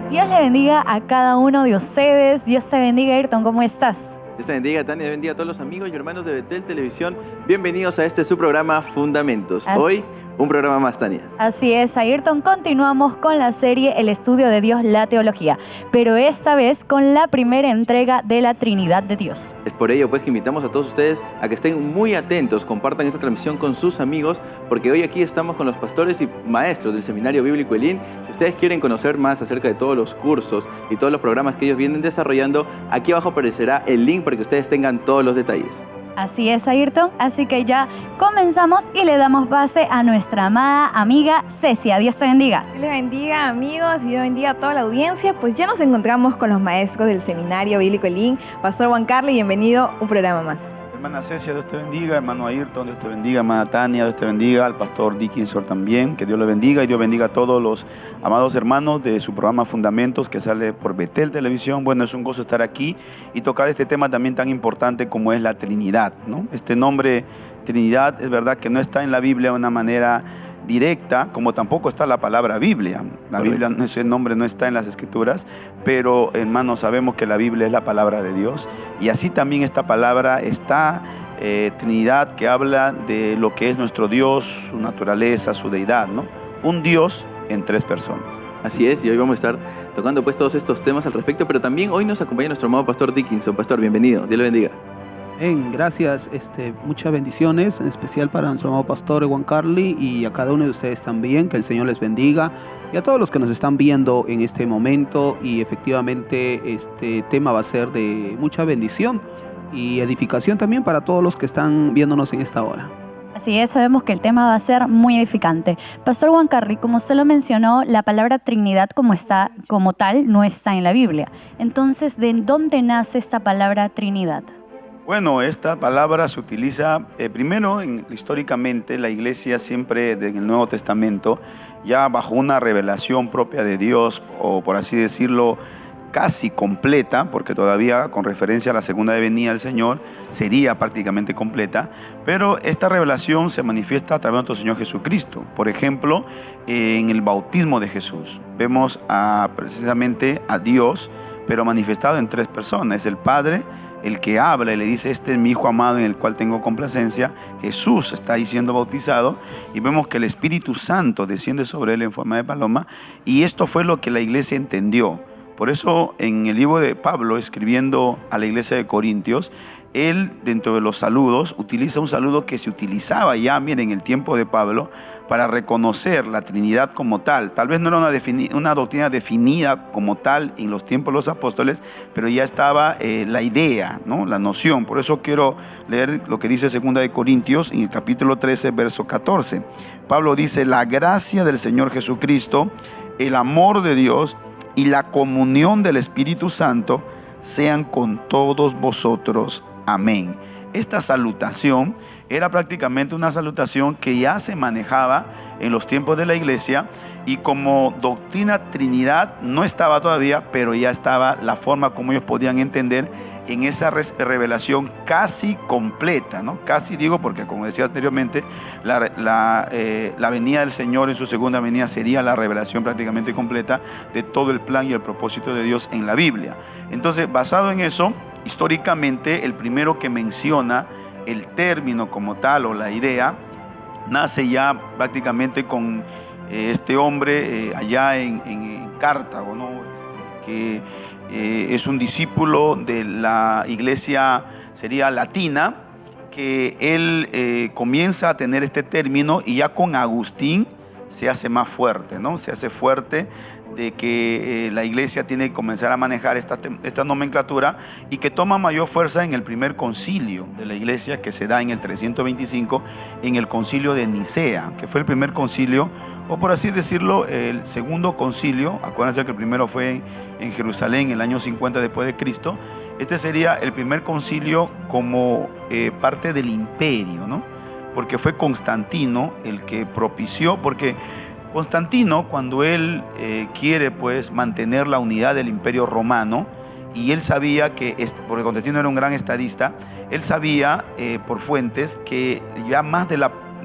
Dios le bendiga a cada uno de ustedes. Dios te bendiga, Ayrton, ¿cómo estás? Dios te bendiga, Tania, Dios bendiga a todos los amigos y hermanos de Betel Televisión. Bienvenidos a su programa Fundamentos. Hoy, un programa más, Tania. Así es, Ayrton. Continuamos con la serie El Estudio de Dios, la Teología, pero esta vez con la primera entrega de la Trinidad de Dios. Es por ello, pues, que invitamos a todos ustedes a que estén muy atentos, compartan esta transmisión con sus amigos, porque hoy aquí estamos con los pastores y maestros del Seminario Bíblico Elim. Si ustedes quieren conocer más acerca de todos los cursos y todos los programas que ellos vienen desarrollando, aquí abajo aparecerá el link para que ustedes tengan todos los detalles. Así es, Ayrton. Así que ya comenzamos y le damos base a nuestra amada amiga Cecia. Dios te bendiga. Dios les bendiga, amigos, y Dios bendiga a toda la audiencia. Pues ya nos encontramos con los maestros del Seminario Bíblico Elim. Pastor Juan Carlos, bienvenido a un programa más. Hermana Cecia, Dios te bendiga. Hermano Ayrton, Dios te bendiga. Hermana Tania, Dios te bendiga. Al pastor Dickinson también, que Dios le bendiga. Y Dios bendiga a todos los amados hermanos de su programa Fundamentos, que sale por Betel Televisión. Bueno, es un gozo estar aquí y tocar este tema también tan importante como es la Trinidad, ¿no? Este nombre Trinidad es verdad que no está en la Biblia de una manera directa, como tampoco está la palabra Biblia. La Biblia, ese nombre no está en las Escrituras, pero hermanos, sabemos que la Biblia es la palabra de Dios, y así también esta palabra está, Trinidad, que habla de lo que es nuestro Dios, su naturaleza, su deidad, ¿no? Un Dios en tres personas. Así es, y hoy vamos a estar tocando pues todos estos temas al respecto, pero también hoy nos acompaña nuestro amado pastor Dickinson. Pastor, bienvenido, Dios le bendiga. Bien, gracias. Muchas bendiciones, en especial para nuestro amado pastor Juan Carly y a cada uno de ustedes también. Que el Señor les bendiga y a todos los que nos están viendo en este momento. Y efectivamente este tema va a ser de mucha bendición y edificación también para todos los que están viéndonos en esta hora. Así es, sabemos que el tema va a ser muy edificante. Pastor Juan Carly, como usted lo mencionó, la palabra Trinidad como tal no está en la Biblia. Entonces, ¿de dónde nace esta palabra Trinidad? Bueno, esta palabra se utiliza primero históricamente. La iglesia siempre en el Nuevo Testamento, ya bajo una revelación propia de Dios, o por así decirlo, casi completa, porque todavía con referencia a la segunda venida del Señor sería prácticamente completa, pero esta revelación se manifiesta a través de nuestro Señor Jesucristo. Por ejemplo, en el bautismo de Jesús vemos precisamente a Dios, pero manifestado en tres personas. Es el Padre el que habla y le dice: este es mi Hijo amado en el cual tengo complacencia. Jesús está ahí siendo bautizado y vemos que el Espíritu Santo desciende sobre él en forma de paloma, y esto fue lo que la iglesia entendió. Por eso en el libro de Pablo, escribiendo a la iglesia de Corintios, él, dentro de los saludos, utiliza un saludo que se utilizaba ya, miren, en el tiempo de Pablo, para reconocer la Trinidad como tal. Tal vez no era una doctrina definida como tal en los tiempos de los apóstoles, pero ya estaba la idea, ¿no? La noción. Por eso quiero leer lo que dice 2 de Corintios, en el capítulo 13, verso 14. Pablo dice: la gracia del Señor Jesucristo, el amor de Dios y la comunión del Espíritu Santo sean con todos vosotros. Amén. Esta salutación era prácticamente una salutación que ya se manejaba en los tiempos de la iglesia, y como doctrina Trinidad no estaba todavía, pero ya estaba la forma como ellos podían entender en esa revelación casi completa, ¿no? Casi digo porque, como decía anteriormente, la venida del Señor en su segunda venida sería la revelación prácticamente completa de todo el plan y el propósito de Dios en la Biblia. Entonces, basado en eso, históricamente el primero que menciona el término como tal, o la idea, nace ya prácticamente con este hombre allá en Cartago, ¿no? Que es un discípulo de la iglesia, sería latina, que él comienza a tener este término, y ya con Agustín se hace más fuerte, ¿no? Se hace fuerte de que la iglesia tiene que comenzar a manejar esta nomenclatura, y que toma mayor fuerza en el primer concilio de la iglesia, que se da en el 325, en el concilio de Nicea, que fue el primer concilio, o por así decirlo, el segundo concilio. Acuérdense que el primero fue en Jerusalén en el año 50 después de Cristo. Este sería el primer concilio como parte del imperio, ¿no? Porque fue Constantino el que propició, porque Constantino, cuando él quiere pues mantener la unidad del imperio romano, y él sabía que, porque Constantino era un gran estadista, él sabía por fuentes que ya más de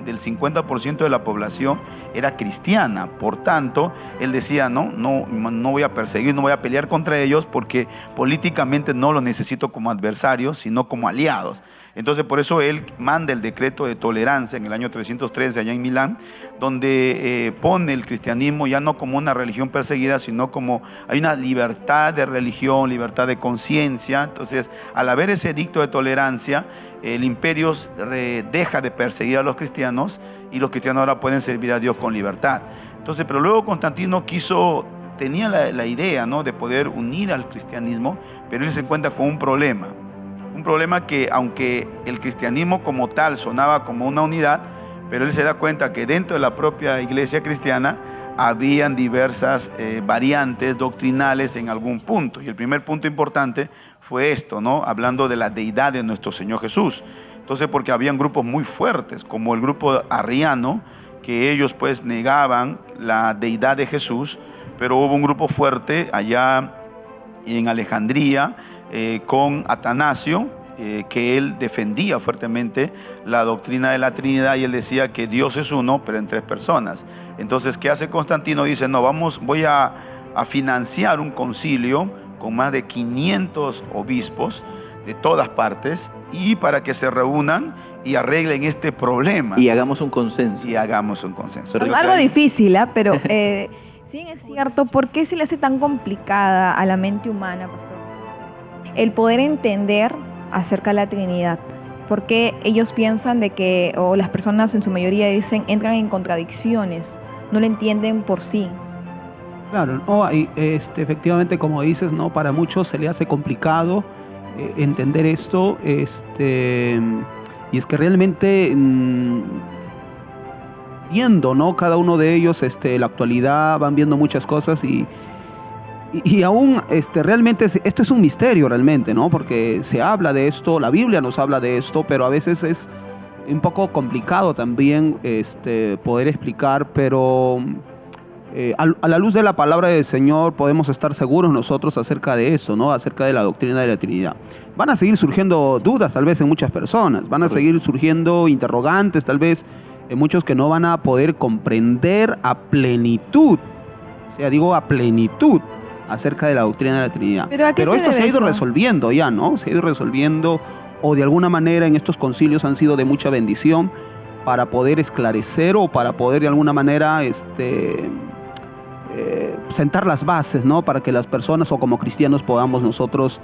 del 50% de la población era cristiana. Por tanto, él decía, no voy a perseguir, no voy a pelear contra ellos porque políticamente no los necesito como adversarios, sino como aliados. Entonces, por eso él manda el decreto de tolerancia en el año 313 allá en Milán, donde pone el cristianismo ya no como una religión perseguida, sino como hay una libertad de religión, libertad de conciencia. Entonces, al haber ese edicto de tolerancia, el imperio deja de perseguir a los cristianos y los cristianos ahora pueden servir a Dios con libertad. Entonces, pero luego Constantino tenía la idea, ¿no?, de poder unir al cristianismo, pero él se encuentra con un problema. Un problema que, aunque el cristianismo como tal sonaba como una unidad, pero él se da cuenta que dentro de la propia iglesia cristiana habían diversas variantes doctrinales en algún punto. Y el primer punto importante fue esto, ¿no?, hablando de la deidad de nuestro Señor Jesús. Entonces, porque habían grupos muy fuertes, como el grupo arriano, que ellos pues negaban la deidad de Jesús, pero hubo un grupo fuerte allá en Alejandría, con Atanasio, que él defendía fuertemente la doctrina de la Trinidad, y él decía que Dios es uno, pero en tres personas. Entonces, ¿qué hace Constantino? Dice, no, voy a financiar un concilio con más de 500 obispos de todas partes, y para que se reúnan y arreglen este problema. Y hagamos un consenso. Algo difícil, pero sí es cierto. ¿Por qué se le hace tan complicada a la mente humana, pastor, el poder entender acerca de la Trinidad? Porque ellos piensan de que, o las personas en su mayoría dicen, entran en contradicciones, no lo entienden por sí. Claro, no, efectivamente, como dices, ¿no?, para muchos se le hace complicado entender esto, y es que realmente viendo, ¿no?, cada uno de ellos, la actualidad, van viendo muchas cosas y aún realmente esto es un misterio realmente, ¿no? Porque se habla de esto, la Biblia nos habla de esto, pero a veces es un poco complicado también poder explicar, pero a la luz de la palabra del Señor podemos estar seguros nosotros acerca de eso, ¿no?, acerca de la doctrina de la Trinidad. Van a seguir surgiendo dudas tal vez en muchas personas, van a seguir surgiendo interrogantes tal vez en muchos que no van a poder comprender a plenitud, o sea, digo a plenitud, acerca de la doctrina de la Trinidad. Pero esto se ha ido resolviendo ya, ¿no? Se ha ido resolviendo, o de alguna manera en estos concilios han sido de mucha bendición para poder esclarecer o para poder de alguna manera sentar las bases, ¿no?, para que las personas o como cristianos podamos nosotros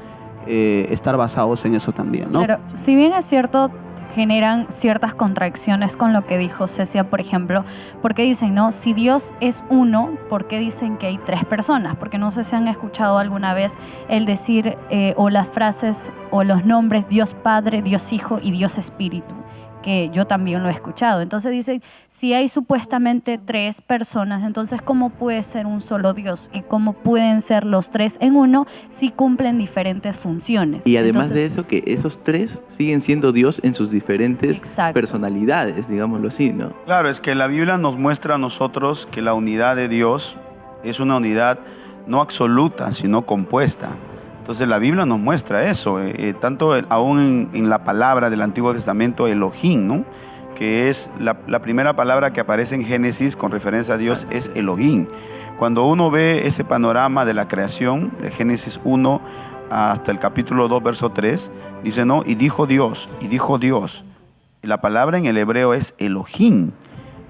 estar basados en eso también, ¿no? Pero si bien es cierto, generan ciertas contradicciones con lo que dijo Cecia, por ejemplo, porque dicen, no, si Dios es uno, ¿por qué dicen que hay tres personas? Porque no sé si han escuchado alguna vez el decir o las frases o los nombres Dios Padre, Dios Hijo y Dios Espíritu, que yo también lo he escuchado. Entonces dicen, si hay supuestamente tres personas, entonces ¿cómo puede ser un solo Dios? ¿Y cómo pueden ser los tres en uno si cumplen diferentes funciones? Y además de eso, que esos tres siguen siendo Dios en sus diferentes personalidades, digámoslo así, ¿no? Claro, es que la Biblia nos muestra a nosotros que la unidad de Dios es una unidad no absoluta, sino compuesta. Entonces la Biblia nos muestra eso, tanto aún en la palabra del Antiguo Testamento, Elohim, ¿no?, que es la primera palabra que aparece en Génesis con referencia a Dios, es Elohim. Cuando uno ve ese panorama de la creación, de Génesis 1 hasta el capítulo 2, verso 3, dice, no, y dijo Dios. Y la palabra en el hebreo es Elohim.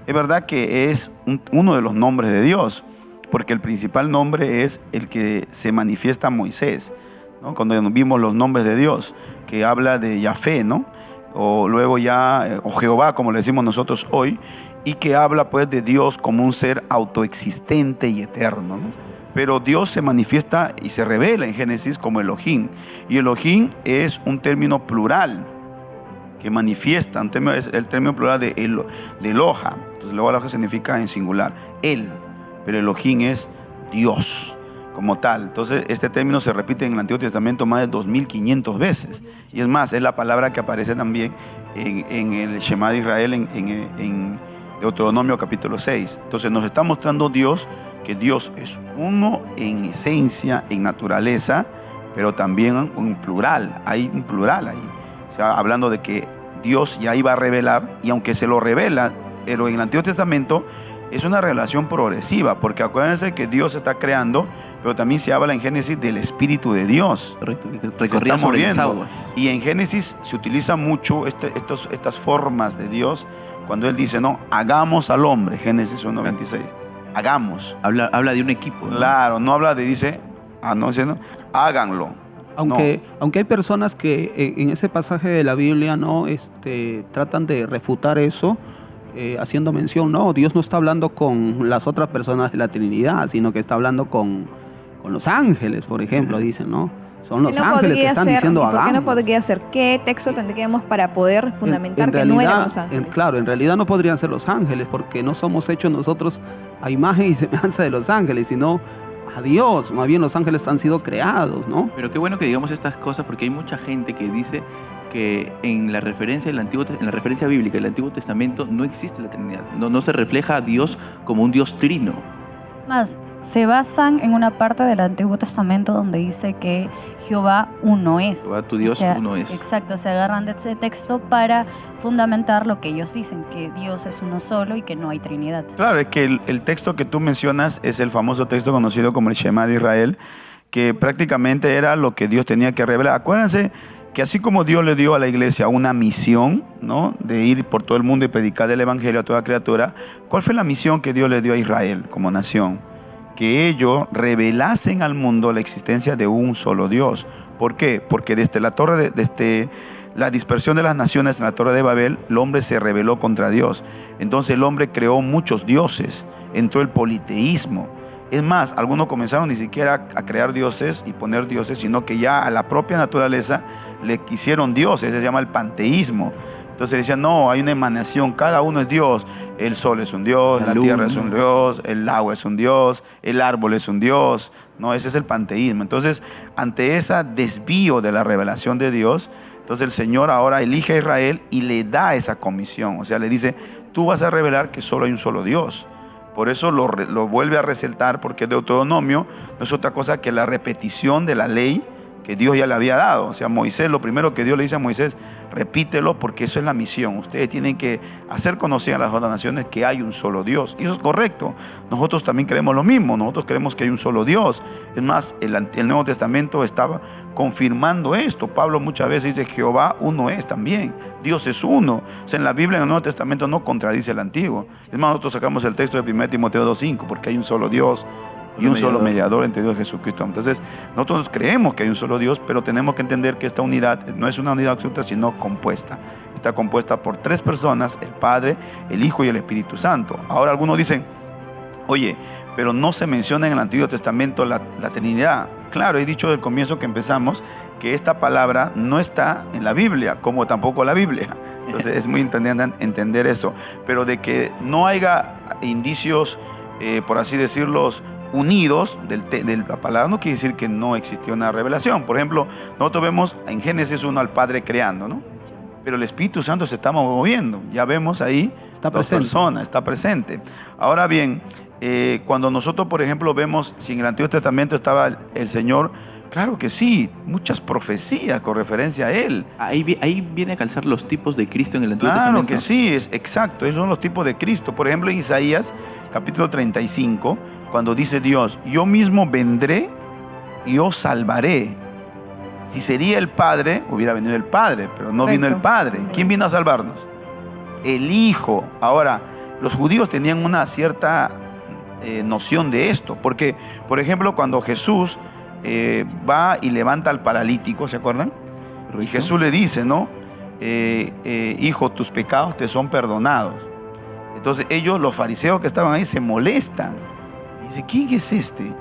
Es verdad que es uno de los nombres de Dios, porque el principal nombre es el que se manifiesta a Moisés, ¿no?, cuando vimos los nombres de Dios, que habla de Yahvé, ¿no?, o luego o Jehová, como le decimos nosotros hoy, y que habla pues de Dios como un ser autoexistente y eterno, ¿no? Pero Dios se manifiesta y se revela en Génesis como Elohim, y Elohim es un término plural que manifiesta, es el término plural de Eloha. Entonces luego Eloha significa en singular, él, pero Elohim es Dios como tal. Entonces este término se repite en el Antiguo Testamento más de 2500 veces, y es más, es la palabra que aparece también en el Shema de Israel en Deuteronomio capítulo 6. Entonces nos está mostrando Dios que Dios es uno en esencia, en naturaleza, pero también un plural, hay un plural ahí, o sea, hablando de que Dios ya iba a revelar, y aunque se lo revela Pero en el Antiguo Testamento es una relación progresiva, porque acuérdense que Dios está creando, pero también se habla en Génesis del Espíritu de Dios. Correcto, que Se recorría está sobre las moviendo. aguas. Y en Génesis se utiliza mucho estas formas de Dios cuando Él dice, no, hagamos al hombre, Génesis 1:26. Hagamos. Habla de un equipo, ¿no? Claro, no habla de, dice, no, háganlo. Aunque hay personas que en ese pasaje de la Biblia no tratan de refutar eso, haciendo mención, no, Dios no está hablando con las otras personas de la Trinidad, sino que está hablando con los ángeles, por ejemplo, dicen, ¿no? Son los ángeles que están diciendo ¿Por qué no hagamos. podría ser? ¿Qué texto tendríamos para poder fundamentar que no eran los ángeles? Claro, en realidad no podrían ser los ángeles, porque no somos hechos nosotros a imagen y semejanza de los ángeles, sino a Dios. Más bien los ángeles han sido creados, ¿no? Pero qué bueno que digamos estas cosas, porque hay mucha gente que dice que en la referencia bíblica del Antiguo Testamento no existe la Trinidad. No se refleja a Dios como un Dios trino. Más, se basan en una parte del Antiguo Testamento donde dice que Jehová uno es. Jehová tu Dios uno es. Exacto, se agarran de ese texto para fundamentar lo que ellos dicen, que Dios es uno solo y que no hay Trinidad. Claro, es que el texto que tú mencionas es el famoso texto conocido como el Shema de Israel, que prácticamente era lo que Dios tenía que revelar. Acuérdense que así como Dios le dio a la iglesia una misión, ¿no?, de ir por todo el mundo y predicar el evangelio a toda criatura, ¿cuál fue la misión que Dios le dio a Israel como nación? Que ellos revelasen al mundo la existencia de un solo Dios. ¿Por qué? Porque desde la dispersión de las naciones en la Torre de Babel, el hombre se rebeló contra Dios. Entonces el hombre creó muchos dioses, entró el politeísmo. Es más, algunos comenzaron ni siquiera a crear dioses y poner dioses, sino que ya a la propia naturaleza le quisieron dioses, se llama el panteísmo. Entonces decían, no, hay una emanación, cada uno es Dios. El sol es un Dios, la tierra es un Dios, el agua es un Dios, el árbol es un Dios. No, ese es el panteísmo. Entonces, ante ese desvío de la revelación de Dios, entonces el Señor ahora elige a Israel y le da esa comisión. O sea, le dice, tú vas a revelar que solo hay un solo Dios. Por eso lo vuelve a resaltar, porque Deuteronomio no es otra cosa que la repetición de la ley que Dios ya le había dado. O sea, Moisés, lo primero que Dios le dice a Moisés, repítelo porque eso es la misión. Ustedes tienen que hacer conocer a las otras naciones que hay un solo Dios. Y eso es correcto. Nosotros también creemos lo mismo. Nosotros creemos que hay un solo Dios. Es más, el Nuevo Testamento estaba confirmando esto. Pablo muchas veces dice, Jehová uno es también. Dios es uno. O sea, en la Biblia, en el Nuevo Testamento no contradice el Antiguo. Es más, nosotros sacamos el texto de 1 Timoteo 2:5, porque hay un solo Dios y un solo mediador entre Dios y Jesucristo. Entonces, nosotros creemos que hay un solo Dios, pero tenemos que entender que esta unidad no es una unidad absoluta, sino compuesta. Está compuesta por tres personas, el Padre, el Hijo y el Espíritu Santo. Ahora algunos dicen, oye, pero no se menciona en el Antiguo Testamento la Trinidad. Claro, he dicho desde el comienzo que empezamos que esta palabra no está en la Biblia, como tampoco la Biblia. Entonces es muy importante entender eso. Pero de que no haya indicios, por así decirlo, unidos de la palabra, no quiere decir que no existió una revelación. Por ejemplo, nosotros vemos en Génesis 1 al Padre creando, ¿no? Pero el Espíritu Santo se está moviendo. Ya vemos ahí Está dos presente. personas, está presente. Ahora bien, cuando nosotros, por ejemplo, vemos si en el Antiguo Testamento estaba el Señor, claro que sí, muchas profecías con referencia a Él. Ahí viene a calzar los tipos de Cristo en el Antiguo Claro Testamento. que sí, es exacto, esos son los tipos de Cristo. Por ejemplo, en Isaías, capítulo 35, cuando dice Dios, yo mismo vendré y os salvaré. Si sería el Padre, hubiera venido el Padre, pero no vino el Padre. ¿Quién vino a salvarnos? El Hijo. Ahora, los judíos tenían una cierta noción de esto, porque, por ejemplo, cuando Jesús va y levanta al paralítico, ¿se acuerdan? Y Jesús le dice, ¿no? Hijo, tus pecados te son perdonados. Entonces ellos, los fariseos que estaban ahí, se molestan. Y dice, ¿quién es este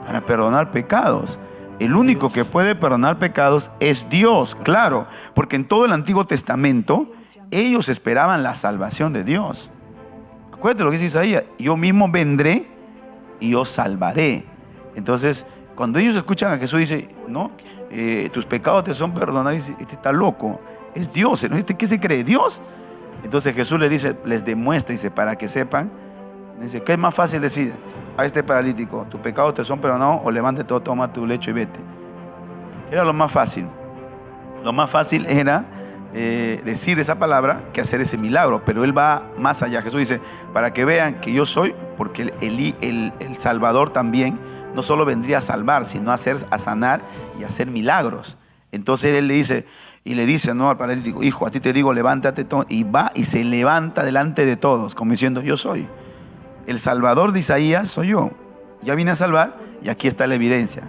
para perdonar pecados? El único que puede perdonar pecados es Dios, claro, porque en todo el Antiguo Testamento ellos esperaban la salvación de Dios. Acuérdate lo que dice Isaías, yo mismo vendré y os salvaré. Entonces, cuando ellos escuchan a Jesús, dice, no, tus pecados te son perdonados, dice, este está loco, es Dios, ¿no? ¿Este qué se cree? ¿Dios? Entonces Jesús les dice, les demuestra, dice, para que sepan, dice, ¿qué es más fácil decir a este paralítico? Tus pecados te son perdonados, o levántate todo, toma tu lecho y vete. Era lo más fácil. Lo más fácil era decir esa palabra que hacer ese milagro, pero Él va más allá. Jesús dice, para que vean que yo soy, porque el Salvador también no solo vendría a salvar, sino a sanar y a hacer milagros. Entonces Él le dice, ¿no?, al paralítico, hijo, a ti te digo, levántate, y va y se levanta delante de todos, como diciendo, yo soy. El Salvador de Isaías soy yo. Ya vine a salvar y aquí está la evidencia.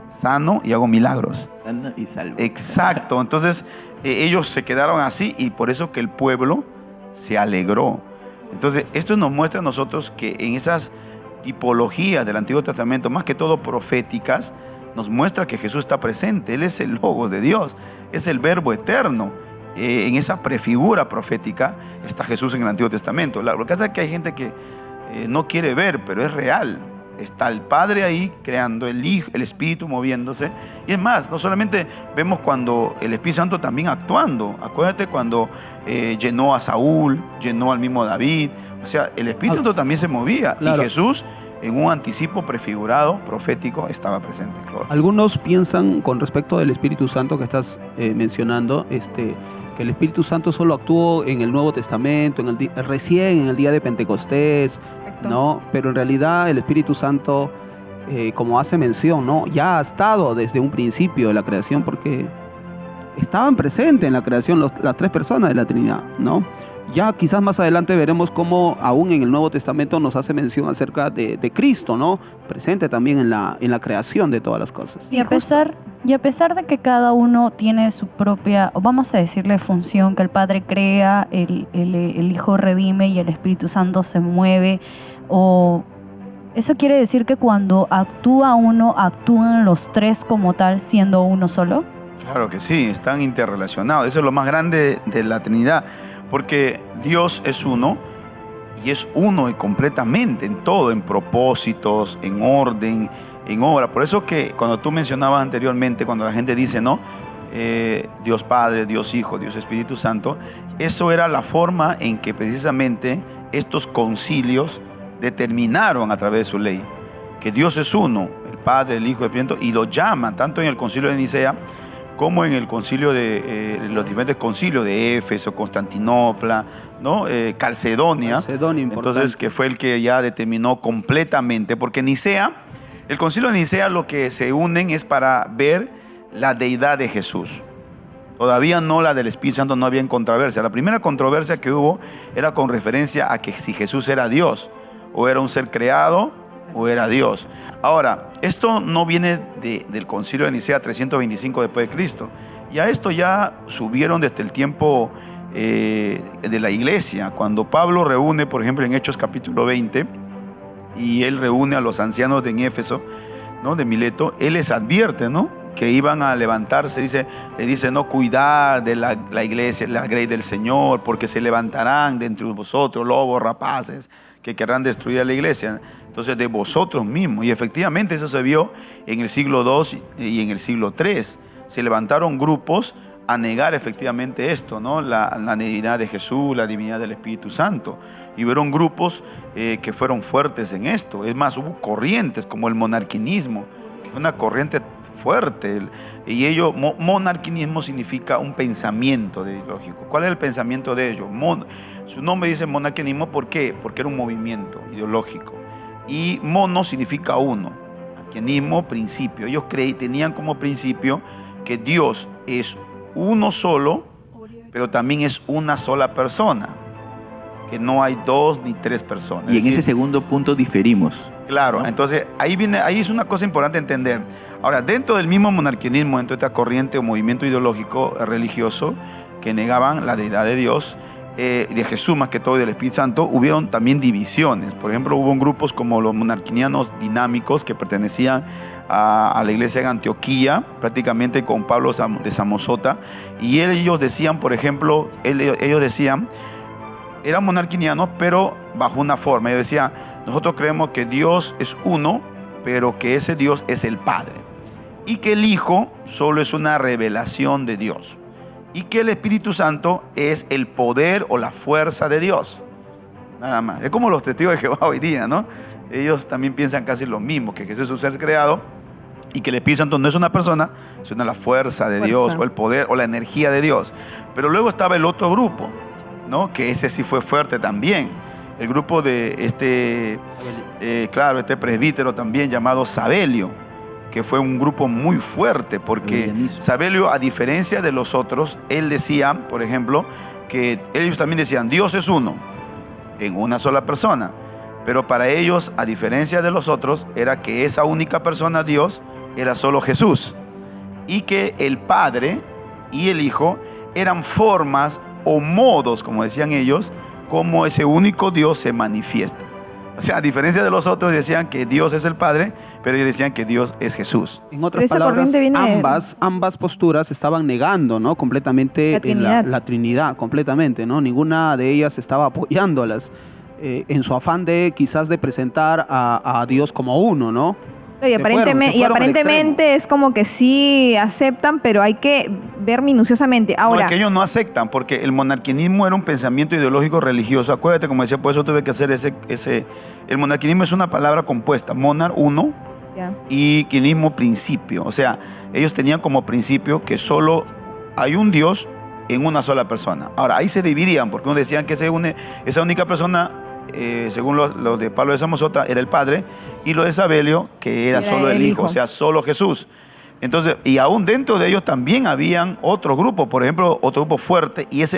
Sano y hago milagros. Sana y salvo. Exacto. Entonces ellos se quedaron así y por eso que el pueblo se alegró. Entonces esto nos muestra a nosotros que en esas tipologías del Antiguo Testamento, más que todo proféticas, nos muestra que Jesús está presente. Él es el Logos de Dios, es el Verbo eterno. En esa prefigura profética está Jesús en el Antiguo Testamento. Lo que pasa es que hay gente que no quiere ver, pero es real. Está el Padre ahí creando, el Hijo, el Espíritu moviéndose. Y es más, no solamente vemos cuando el Espíritu Santo también actuando. Acuérdate cuando llenó a Saúl, llenó al mismo David. O sea, el Espíritu Santo también se movía. Claro. Y Jesús, en un anticipo prefigurado, profético, estaba presente. Claro. Algunos piensan con respecto del Espíritu Santo que estás mencionando, que el Espíritu Santo solo actuó en el Nuevo Testamento, recién en el día de Pentecostés, ¿no? Pero en realidad el Espíritu Santo, como hace mención, ¿no?, ya ha estado desde un principio de la creación, porque estaban presentes en la creación las tres personas de la Trinidad, ¿no? Ya quizás más adelante veremos cómo aún en el Nuevo Testamento nos hace mención acerca de Cristo, ¿no?, presente también en la creación de todas las cosas. Y a pesar de que cada uno tiene su propia, o vamos a decirle, función, que el Padre crea, el Hijo redime y el Espíritu Santo se mueve, o eso quiere decir que cuando actúa uno, actúan los tres como tal, siendo uno solo. Claro que sí, están interrelacionados. Eso es lo más grande de la Trinidad, porque Dios es uno y es uno y completamente en todo, en propósitos, en orden, en obra. Por eso que cuando tú mencionabas anteriormente, cuando la gente dice, ¿no?, Dios Padre, Dios Hijo, Dios Espíritu Santo, eso era la forma en que precisamente estos concilios determinaron a través de su ley que Dios es uno, el Padre, el Hijo, el Espíritu Santo, y lo llaman tanto en el concilio de Nicea como en el concilio los diferentes concilios de Éfeso, Constantinopla, ¿no?, Calcedonia. Entonces, que fue el que ya determinó completamente, porque el concilio de Nicea, lo que se unen es para ver la deidad de Jesús. Todavía no la del Espíritu Santo, no había controversia. La primera controversia que hubo era con referencia a que si Jesús era Dios, o era un ser creado, o era Dios. Ahora, esto no viene del concilio de Nicea 325 después de Cristo. Y a esto ya subieron desde el tiempo de la iglesia. Cuando Pablo reúne, por ejemplo, en Hechos capítulo 20, y él reúne a los ancianos de Éfeso, ¿no?, de Mileto, él les advierte, ¿no?, que iban a levantarse, le dice, no, cuidar de la iglesia, la grey del Señor, porque se levantarán de entre vosotros lobos rapaces que querrán destruir a la iglesia. Entonces, de vosotros mismos. Y efectivamente eso se vio en el siglo II y en el siglo III. Se levantaron grupos a negar efectivamente esto, ¿no?, la divinidad de Jesús, la divinidad del Espíritu Santo. Y hubieron grupos que fueron fuertes en esto. Es más, hubo corrientes como el monarquinismo, que es una corriente fuerte. Y monarquinismo significa un pensamiento ideológico. ¿Cuál es el pensamiento de ellos? Su nombre dice monarquinismo, ¿por qué? Porque era un movimiento ideológico. Y mono significa uno. Arquianismo, principio. Ellos tenían como principio que Dios es uno solo, pero también es una sola persona. Que no hay dos ni tres personas. Y en ese segundo punto diferimos. Claro, ¿no? Entonces ahí es una cosa importante entender. Ahora, dentro del mismo monarquianismo, dentro de esta corriente o movimiento ideológico religioso que negaban la deidad de Dios, de Jesús más que todo y del Espíritu Santo, hubieron también divisiones. Por ejemplo, hubo grupos como los monarquinianos dinámicos que pertenecían a la iglesia de Antioquía, prácticamente con Pablo de Samosata, y ellos decían, por ejemplo, eran monarquinianos, pero bajo una forma. Ellos decían, nosotros creemos que Dios es uno, pero que ese Dios es el Padre, y que el Hijo solo es una revelación de Dios, y que el Espíritu Santo es el poder o la fuerza de Dios. Nada más. Es como los testigos de Jehová hoy día, ¿no? Ellos también piensan casi lo mismo, que Jesús es un ser creado, y que el Espíritu Santo no es una persona, sino la fuerza de Dios, o el poder, o la energía de Dios. Pero luego estaba el otro grupo, ¿no? Que ese sí fue fuerte también. El grupo de este presbítero también llamado Sabelio, que fue un grupo muy fuerte, porque Sabelio, a diferencia de los otros, él decía, por ejemplo, que ellos también decían, Dios es uno, en una sola persona. Pero para ellos, a diferencia de los otros, era que esa única persona, Dios, era solo Jesús. Y que el Padre y el Hijo eran formas o modos, como decían ellos, como ese único Dios se manifiesta. O sea, a diferencia de los otros, decían que Dios es el Padre, pero ellos decían que Dios es Jesús. En otras palabras, ambas posturas estaban negando, ¿no? Completamente la Trinidad, completamente, ¿no? Ninguna de ellas estaba apoyándolas en su afán de quizás de presentar a Dios como uno, ¿no? Y aparentemente es como que sí aceptan, pero hay que ver minuciosamente. Ahora, no, es que ellos no aceptan, porque el monarquianismo era un pensamiento ideológico religioso. Acuérdate, como decía, por eso tuve que hacer el monarquianismo es una palabra compuesta, monar, uno, y quinismo, principio. O sea, ellos tenían como principio que solo hay un Dios en una sola persona. Ahora, ahí se dividían, porque unos decían que esa única persona, según lo de Pablo de Samosata, era el Padre, y lo de Sabelio, que era solo el Hijo, o sea, solo Jesús. Entonces, y aún dentro de ellos también habían otro grupo, por ejemplo, otro grupo fuerte, y es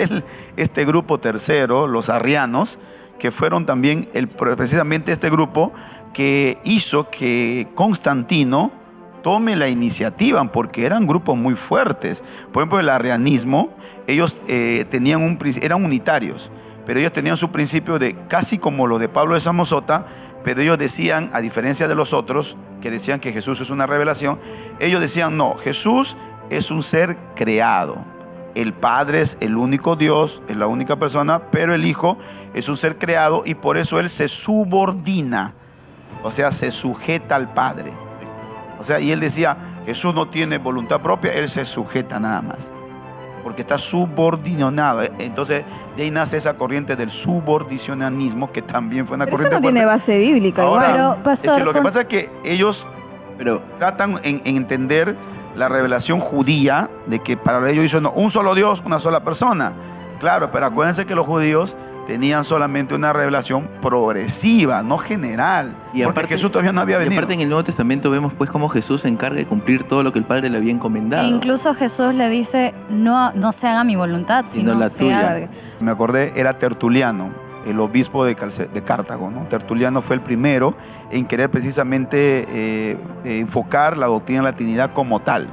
este grupo tercero, los arrianos, que fueron también precisamente este grupo que hizo que Constantino tome la iniciativa, porque eran grupos muy fuertes. Por ejemplo, el arrianismo, ellos eran unitarios, pero ellos tenían su principio de casi como lo de Pablo de Samosata, pero ellos decían, a diferencia de los otros, que decían que Jesús es una revelación, ellos decían, no, Jesús es un ser creado. El Padre es el único Dios, es la única persona, pero el Hijo es un ser creado y por eso Él se subordina, o sea, se sujeta al Padre. O sea, y Él decía, Jesús no tiene voluntad propia, Él se sujeta nada más, porque está subordinado. Entonces, de ahí nace esa corriente del subordinacionismo, que también fue una corriente eso no tiene base bíblica. Ahora, igual. Pero, pastor, lo que pasa es que ellos tratan en entender la revelación judía, de que para ellos hizo un solo Dios, una sola persona. Claro, pero acuérdense que los judíos tenían solamente una revelación progresiva, no general, y porque aparte, Jesús todavía no había venido. Y aparte, en el Nuevo Testamento vemos pues cómo Jesús se encarga de cumplir todo lo que el Padre le había encomendado. E incluso Jesús le dice, no se haga mi voluntad, sino la tuya. haga. Me acordé, era Tertuliano, el obispo de Cartago, ¿no? Tertuliano fue el primero en querer precisamente enfocar la doctrina de la Trinidad como tal.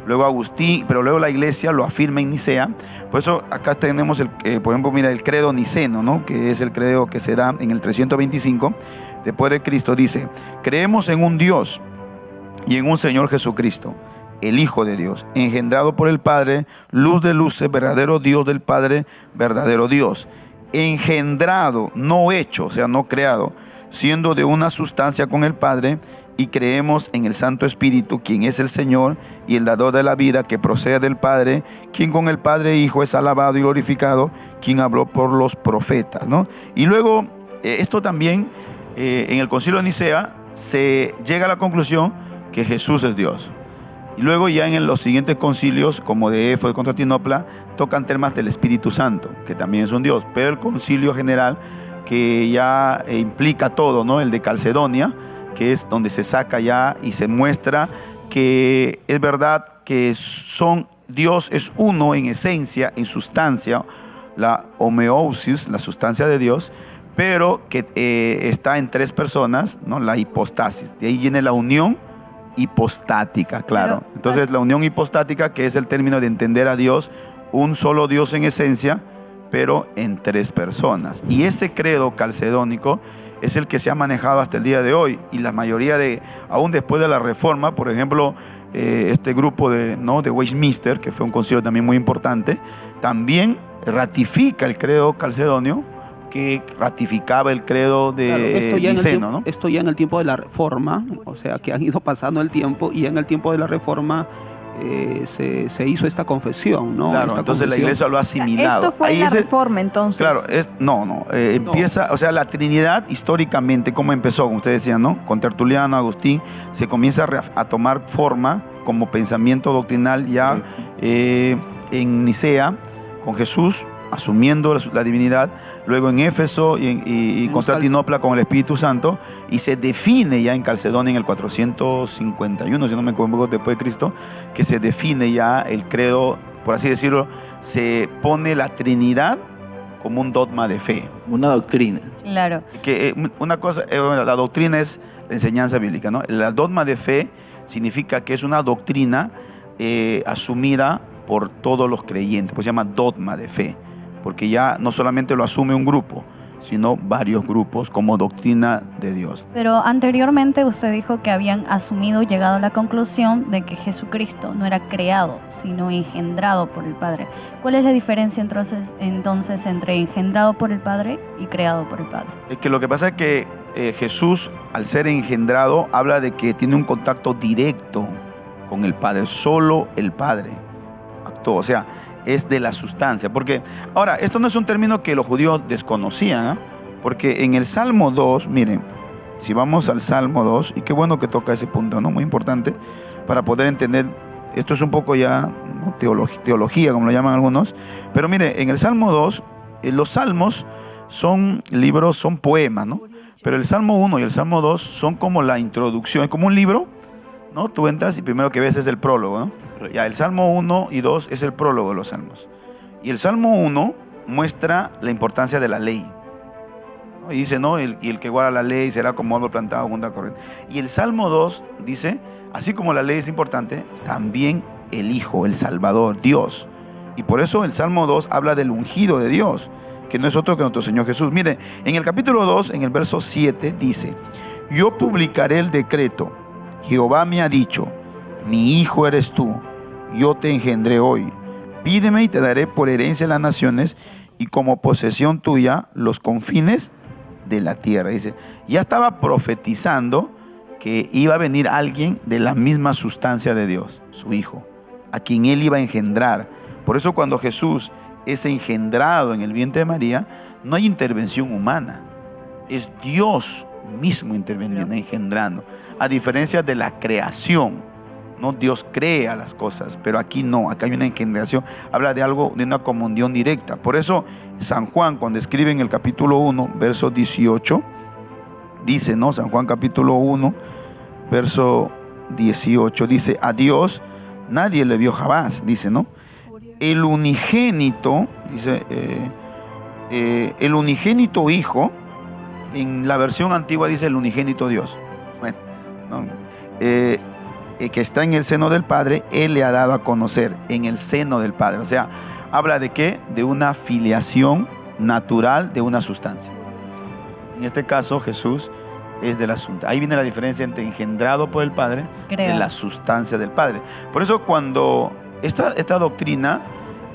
Luego Agustín, pero luego la iglesia lo afirma en Nicea. Por eso acá tenemos, por ejemplo, mira, el credo niceno, ¿no? Que es el credo que se da en el 325 después de Cristo. Dice, creemos en un Dios y en un Señor Jesucristo, el Hijo de Dios, engendrado por el Padre, luz de luces, verdadero Dios del Padre, verdadero Dios. Engendrado, no hecho, o sea, no creado, siendo de una sustancia con el Padre, y creemos en el Santo Espíritu, quien es el Señor y el dador de la vida, que procede del Padre, quien con el Padre e Hijo es alabado y glorificado, quien habló por los profetas, ¿no? Y luego, esto también, en el Concilio de Nicea, se llega a la conclusión que Jesús es Dios. Y luego ya en los siguientes concilios, como de Éfeso, de Constantinopla, tocan temas del Espíritu Santo, que también es un Dios. Pero el concilio general, que ya implica todo, ¿no? El de Calcedonia, que es donde se saca ya y se muestra que es verdad que Dios es uno en esencia, en sustancia, la homeosis, la sustancia de Dios, pero que está en tres personas, ¿no? La hipostasis. De ahí viene la unión hipostática, claro. Entonces, la unión hipostática, que es el término de entender a Dios, un solo Dios en esencia, pero en tres personas. Y ese credo calcedónico es el que se ha manejado hasta el día de hoy, y la mayoría aún después de la Reforma, por ejemplo, este grupo de Westminster, que fue un concilio también muy importante, también ratifica el credo calcedonio, que ratificaba el credo de Niceno, ¿no? Esto ya en el tiempo de la Reforma, o sea, que han ido pasando el tiempo, y ya en el tiempo de la Reforma se hizo esta confesión, ¿no? Claro, Esta entonces la confesión. iglesia lo ha asimilado. Esto fue Ahí en la es el- Reforma, entonces. Claro, empieza, o sea, la Trinidad históricamente, ¿cómo empezó? Como usted decía, ¿no? Con Tertuliano, Agustín, se comienza a tomar forma como pensamiento doctrinal ya en Nicea, con Jesús asumiendo la divinidad, luego en Éfeso y Constantinopla con el Espíritu Santo, y se define ya en Calcedonia en el 451, si no me equivoco, después de Cristo, que se define ya el credo, por así decirlo, se pone la Trinidad como un dogma de fe. Una doctrina. Claro. Que una cosa, la doctrina es la enseñanza bíblica, ¿no? El dogma de fe significa que es una doctrina asumida por todos los creyentes, pues se llama dogma de fe, porque ya no solamente lo asume un grupo, sino varios grupos como doctrina de Dios. Pero anteriormente usted dijo que habían asumido y llegado a la conclusión de que Jesucristo no era creado, sino engendrado por el Padre. ¿Cuál es la diferencia entonces entre engendrado por el Padre y creado por el Padre? Es que lo que pasa es que Jesús, al ser engendrado, habla de que tiene un contacto directo con el Padre. Solo el Padre actuó, o sea, es de la sustancia. Porque, ahora, esto no es un término que los judíos desconocían, ¿eh? Porque en el Salmo 2, miren, si vamos al Salmo 2, y qué bueno que toca ese punto, ¿no? Muy importante, para poder entender, esto es un poco ya, ¿no? teología, como lo llaman algunos, pero mire, en el Salmo 2, los salmos son libros, son poemas, ¿no? Pero el Salmo 1 y el Salmo 2 son como la introducción, es como un libro, ¿no? Tú entras y primero que ves es el prólogo, ¿no? Ya, el Salmo 1 y 2 es el prólogo de los salmos. Y el Salmo 1 muestra la importancia de la ley, ¿no? Y dice, ¿no? Y el que guarda la ley será como árbol plantado junto a corriente. Y el Salmo 2 dice, así como la ley es importante, también el Hijo, el Salvador, Dios. Y por eso el Salmo 2 habla del ungido de Dios, que no es otro que nuestro Señor Jesús. Mire, en el capítulo 2, en el verso 7, dice, yo publicaré el decreto, Jehová me ha dicho, mi hijo eres tú, yo te engendré hoy. Pídeme y te daré por herencia las naciones y como posesión tuya los confines de la tierra. Dice, ya estaba profetizando que iba a venir alguien de la misma sustancia de Dios, su hijo, a quien él iba a engendrar. Por eso cuando Jesús es engendrado en el vientre de María, no hay intervención humana. Es Dios mismo interviniendo, engendrando. A diferencia de la creación, ¿no? Dios crea las cosas, pero aquí no, acá hay una engendración. Habla de algo, de una comunión directa. Por eso San Juan, cuando escribe en el capítulo 1, verso 18, dice, ¿no? San Juan capítulo 1, verso 18, dice, a Dios nadie le vio jamás, dice, ¿no? El unigénito, dice, el unigénito Hijo, en la versión antigua dice el unigénito Dios. Bueno, ¿no? Que está en el seno del Padre, Él le ha dado a conocer en el seno del Padre. O sea, habla de ¿qué? De una filiación natural de una sustancia. En este caso, Jesús es de la sustancia. Ahí viene la diferencia entre engendrado por el Padre de la sustancia del Padre. Por eso cuando esta doctrina,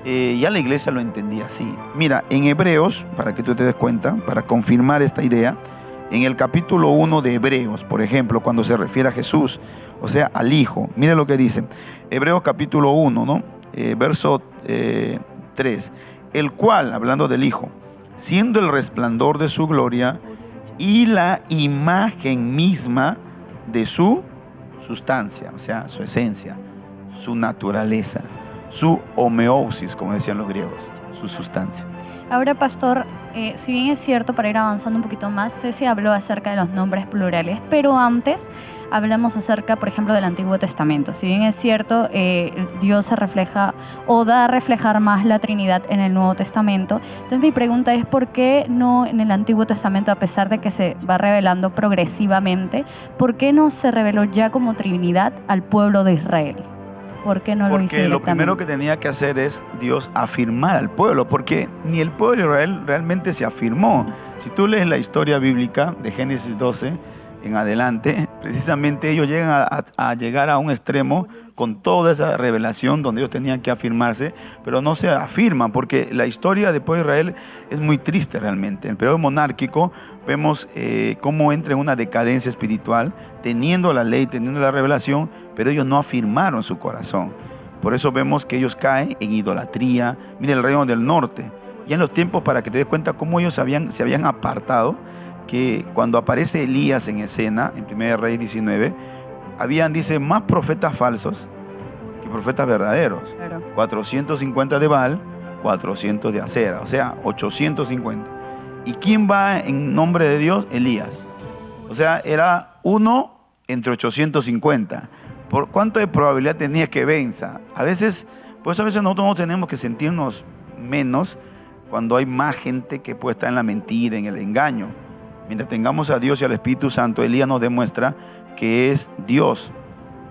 ya la iglesia lo entendía así. Mira, en Hebreos, para que tú te des cuenta, para confirmar esta idea, en el capítulo 1 de Hebreos, por ejemplo, cuando se refiere a Jesús, o sea, al Hijo, mire lo que dice. Hebreos capítulo 1, ¿no? Verso 3. El cual, hablando del Hijo, siendo el resplandor de su gloria y la imagen misma de su sustancia, o sea, su esencia, su naturaleza, su homeosis, como decían los griegos, su sustancia. Ahora, pastor, si bien es cierto, para ir avanzando un poquito más, Ceci habló acerca de los nombres plurales, pero antes hablamos acerca, por ejemplo, del Antiguo Testamento. Si bien es cierto, Dios se refleja o da a reflejar más la Trinidad en el Nuevo Testamento. Entonces mi pregunta es, ¿por qué no en el Antiguo Testamento, a pesar de que se va revelando progresivamente, por qué no se reveló ya como Trinidad al pueblo de Israel? ¿Por qué no lo hizo directamente? Porque lo primero directamente? que tenía que hacer es Dios afirmar al pueblo, porque ni el pueblo de Israel realmente se afirmó. Si tú lees la historia bíblica de Génesis 12 en adelante, precisamente ellos llegan a llegar a un extremo con toda esa revelación donde ellos tenían que afirmarse, pero no se afirman, porque la historia del pueblo de Israel es muy triste realmente. En el periodo monárquico vemos cómo entra en una decadencia espiritual, teniendo la ley, teniendo la revelación, pero ellos no afirmaron su corazón. Por eso vemos que ellos caen en idolatría. Mira el reino del norte. Ya en los tiempos, para que te des cuenta cómo ellos se habían apartado, que cuando aparece Elías en escena, en 1 Reyes 19, habían, dice, más profetas falsos que profetas verdaderos. Claro. 450 de Baal, 400 de Acera, o sea, 850. ¿Y quién va en nombre de Dios? Elías. O sea, era uno entre 850. ¿Por cuánto de probabilidad tenía que venza? A veces nosotros no tenemos que sentirnos menos cuando hay más gente que puede estar en la mentira, en el engaño. Mientras tengamos a Dios y al Espíritu Santo, Elías nos demuestra que es Dios,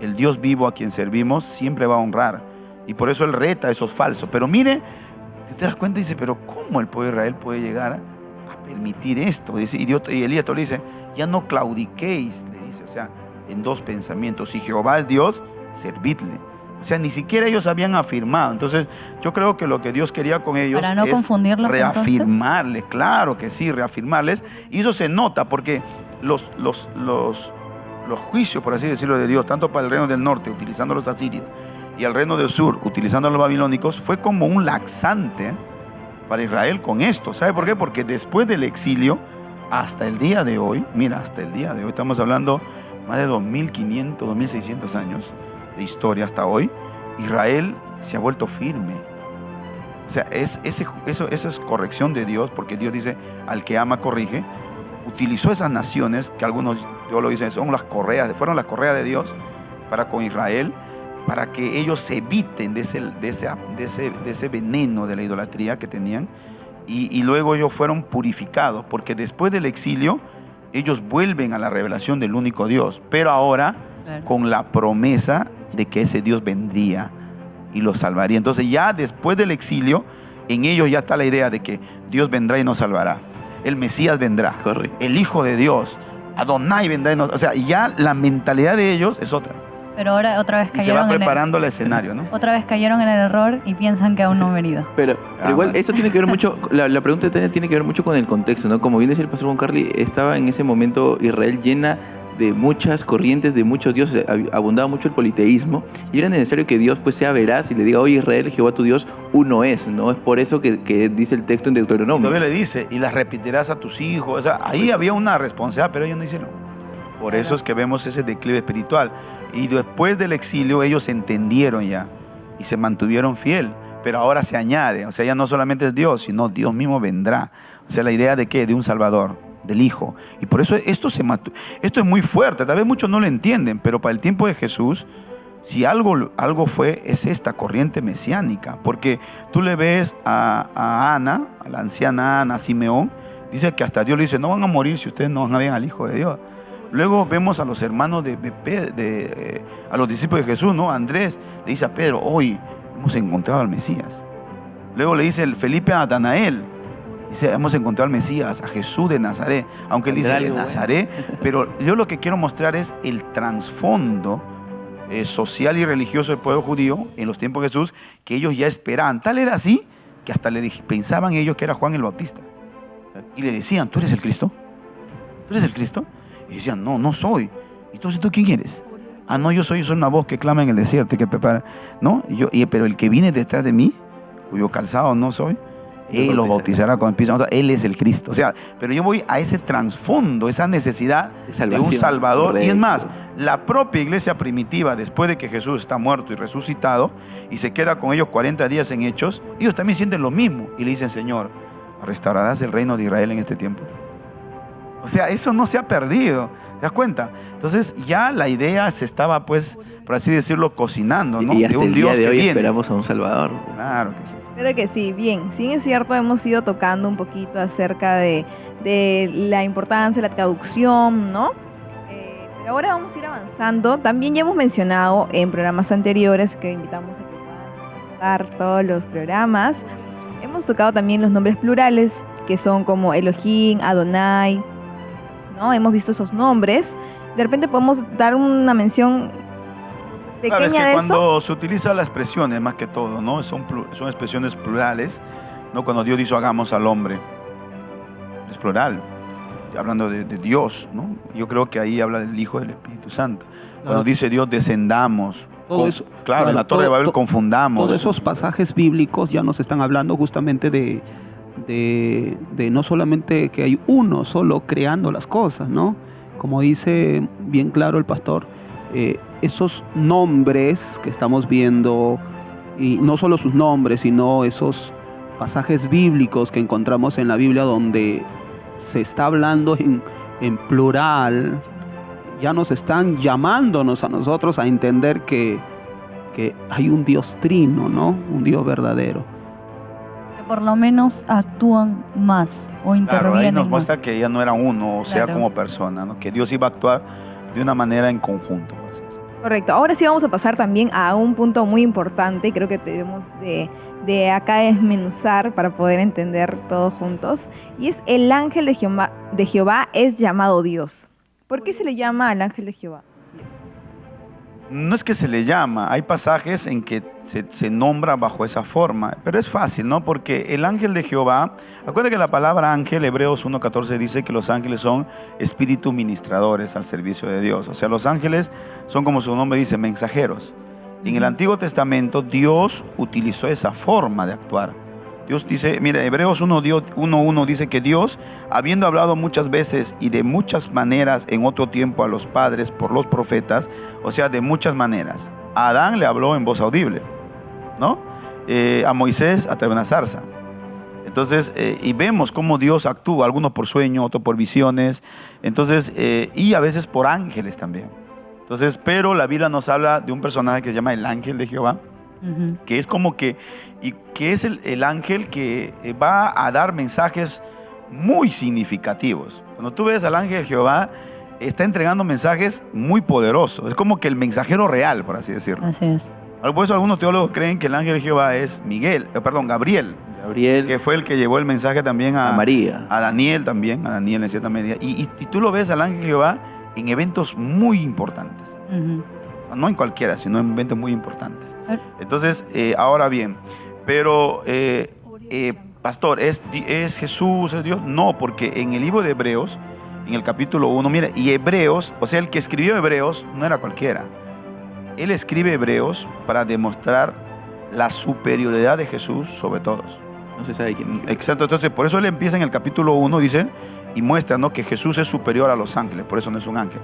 el Dios vivo a quien servimos, siempre va a honrar. Y por eso Él reta a esos falsos. Pero mire, si te das cuenta, dice, pero ¿cómo el pueblo de Israel puede llegar a permitir esto? Dice, y Elías le dice, ya no claudiquéis, le dice, o sea, en dos pensamientos. Si Jehová es Dios, servidle. O sea, ni siquiera ellos habían afirmado. Entonces, yo creo que lo que Dios quería con ellos para no es confundirlos, reafirmarles. Entonces, claro que sí, reafirmarles. Y eso se nota porque los juicios, por así decirlo, de Dios, tanto para el reino del norte, utilizando los asirios, y el reino del sur, utilizando a los babilónicos, fue como un laxante para Israel con esto. ¿Sabe por qué? Porque después del exilio, hasta el día de hoy, mira, hasta el día de hoy, estamos hablando más de 2.500, 2.600 años de historia hasta hoy, Israel se ha vuelto firme. O sea, eso es corrección de Dios, porque Dios dice, al que ama corrige. Utilizó esas naciones, que algunos lo dicen, fueron las correas de Dios para con Israel, para que ellos se eviten de ese veneno de la idolatría que tenían, y luego ellos fueron purificados, porque después del exilio, ellos vuelven a la revelación del único Dios, pero ahora con la promesa de que ese Dios vendría y los salvaría. Entonces ya después del exilio, en ellos ya está la idea de que Dios vendrá y nos salvará. El Mesías vendrá. Correcto. El Hijo de Dios, Adonai vendrá y nos... O sea, ya la mentalidad de ellos es otra. Pero ahora otra vez Y se cayeron va preparando el escenario, ¿no? otra vez cayeron en el error y piensan que aún no han venido. Pero igual vale. eso tiene que ver mucho, la pregunta tiene que ver mucho con el contexto, ¿no? Como bien decía el pastor Juan Carly, estaba en ese momento Israel llena de muchas corrientes, de muchos dioses, abundaba mucho el politeísmo, y era necesario que Dios pues sea veraz y le diga, oye Israel, Jehová tu Dios uno es, ¿no? Es por eso que dice el texto en Deuteronomio. Todavía le dice, y las repetirás a tus hijos. O sea, ahí había una responsabilidad, pero ellos no hicieron. Por eso es que vemos ese declive espiritual. Y después del exilio ellos entendieron ya y se mantuvieron fiel. Pero ahora se añade, o sea, ya no solamente es Dios, sino Dios mismo vendrá. O sea, la idea de ¿qué? De un Salvador, del Hijo. Y por eso esto es muy fuerte. Tal vez muchos no lo entienden, pero para el tiempo de Jesús, si algo es esta corriente mesiánica. Porque tú le ves a Ana, a la anciana Ana, a Simeón, dice que hasta Dios le dice, no van a morir si ustedes no ven al Hijo de Dios. Luego vemos a los hermanos a los discípulos de Jesús, ¿no? Andrés le dice a Pedro, hoy hemos encontrado al Mesías. Luego le dice el Felipe a Natanael, dice, hemos encontrado al Mesías, a Jesús de Nazaret. Aunque él dice de Nazaret, pero yo lo que quiero mostrar es el trasfondo social y religioso del pueblo judío en los tiempos de Jesús, que ellos ya esperaban. Tal era así que hasta pensaban ellos que era Juan el Bautista. Y le decían, ¿tú eres el Cristo? ¿Tú eres el Cristo? Y decían, no, no soy. Entonces, ¿tú quién eres? Ah, no, yo soy una voz que clama en el desierto y que prepara. ¿No? Pero el que viene detrás de mí, cuyo calzado no soy, él los bautizará con el Espíritu Santo. Él es el Cristo. O sea, pero yo voy a ese trasfondo, esa necesidad de un Salvador. Correcto. Y es más, la propia iglesia primitiva, después de que Jesús está muerto y resucitado, y se queda con ellos 40 días en Hechos, ellos también sienten lo mismo. Y le dicen, Señor, ¿restaurarás el reino de Israel en este tiempo? O sea, eso no se ha perdido, ¿te das cuenta? Entonces ya la idea se estaba, pues, por así decirlo, cocinando, ¿no? Y hasta de un el Dios día de que hoy viene. esperamos a un Salvador. Claro que sí. Claro que sí, bien. Sí es cierto, hemos ido tocando un poquito acerca de la importancia, la traducción, ¿no? Pero ahora vamos a ir avanzando. También ya hemos mencionado en programas anteriores que invitamos a que puedan dar todos los programas. Hemos tocado también los nombres plurales, que son como Elohim, Adonai, ¿no? Hemos visto esos nombres. De repente podemos dar una mención pequeña claro, es que de cuando eso. se utiliza las expresiones, más que todo, ¿no? Son expresiones plurales, ¿no? Cuando Dios dijo hagamos al hombre, es plural, hablando de Dios, ¿no? Yo creo que ahí habla del Hijo y del Espíritu Santo. Cuando dice Dios descendamos, Todo eso, claro, en la Torre de Babel confundamos. Todos esos pasajes bíblicos ya nos están hablando justamente de no solamente que hay uno solo creando las cosas, ¿no? Como dice bien claro el pastor, esos nombres que estamos viendo, y no solo sus nombres, sino esos pasajes bíblicos que encontramos en la Biblia donde se está hablando en plural, ya nos están llamándonos a nosotros a entender que hay un Dios trino, ¿no? Un Dios verdadero. Que por lo menos actúan más o intervienen. Claro, ahí nos más. muestra que ya no era uno, o sea, Claro. como persona, ¿no? Que Dios iba a actuar de una manera en conjunto. Así es. Correcto. Ahora sí vamos a pasar también a un punto muy importante, creo que debemos de acá desmenuzar para poder entender todos juntos, y es el ángel de Jehová es llamado Dios. ¿Por qué se le llama al ángel de Jehová? No es que se le llama, hay pasajes en que se nombra bajo esa forma, pero es fácil, ¿no? Porque el ángel de Jehová, acuérdate que la palabra ángel, Hebreos 1:14 dice que los ángeles son espíritus ministradores al servicio de Dios. O sea, los ángeles son, como su nombre dice, mensajeros. En el Antiguo Testamento Dios utilizó esa forma de actuar. Dios dice, mira, Hebreos 1:1 dice que Dios, habiendo hablado muchas veces y de muchas maneras en otro tiempo a los padres por los profetas, o sea, de muchas maneras. A Adán le habló en voz audible, ¿no? A Moisés a través de una zarza. Entonces, y vemos cómo Dios actúa, algunos por sueño, otros por visiones, entonces, y a veces por ángeles también. Entonces, pero la Biblia nos habla de un personaje que se llama el ángel de Jehová, que es como que es el ángel que va a dar mensajes muy significativos. Cuando tú ves al ángel de Jehová, está entregando mensajes muy poderosos. Es como que el mensajero real, por así decirlo. Así es. Por eso algunos teólogos creen que el ángel de Jehová es Gabriel, que fue el que llevó el mensaje también a María. a Daniel también, a Daniel en cierta medida. Y tú lo ves al ángel de Jehová en eventos muy importantes. No en cualquiera, sino en eventos muy importantes. Entonces, ahora bien, pero, pastor, ¿es Jesús, es Dios? No, porque en el libro de Hebreos, en el capítulo 1, mira, y Hebreos, o sea, el que escribió Hebreos no era cualquiera. Él escribe Hebreos para demostrar la superioridad de Jesús sobre todos. No se sabe quién. Exacto, entonces por eso él empieza en el capítulo 1, dice, y muestra, ¿no?, que Jesús es superior a los ángeles, por eso no es un ángel.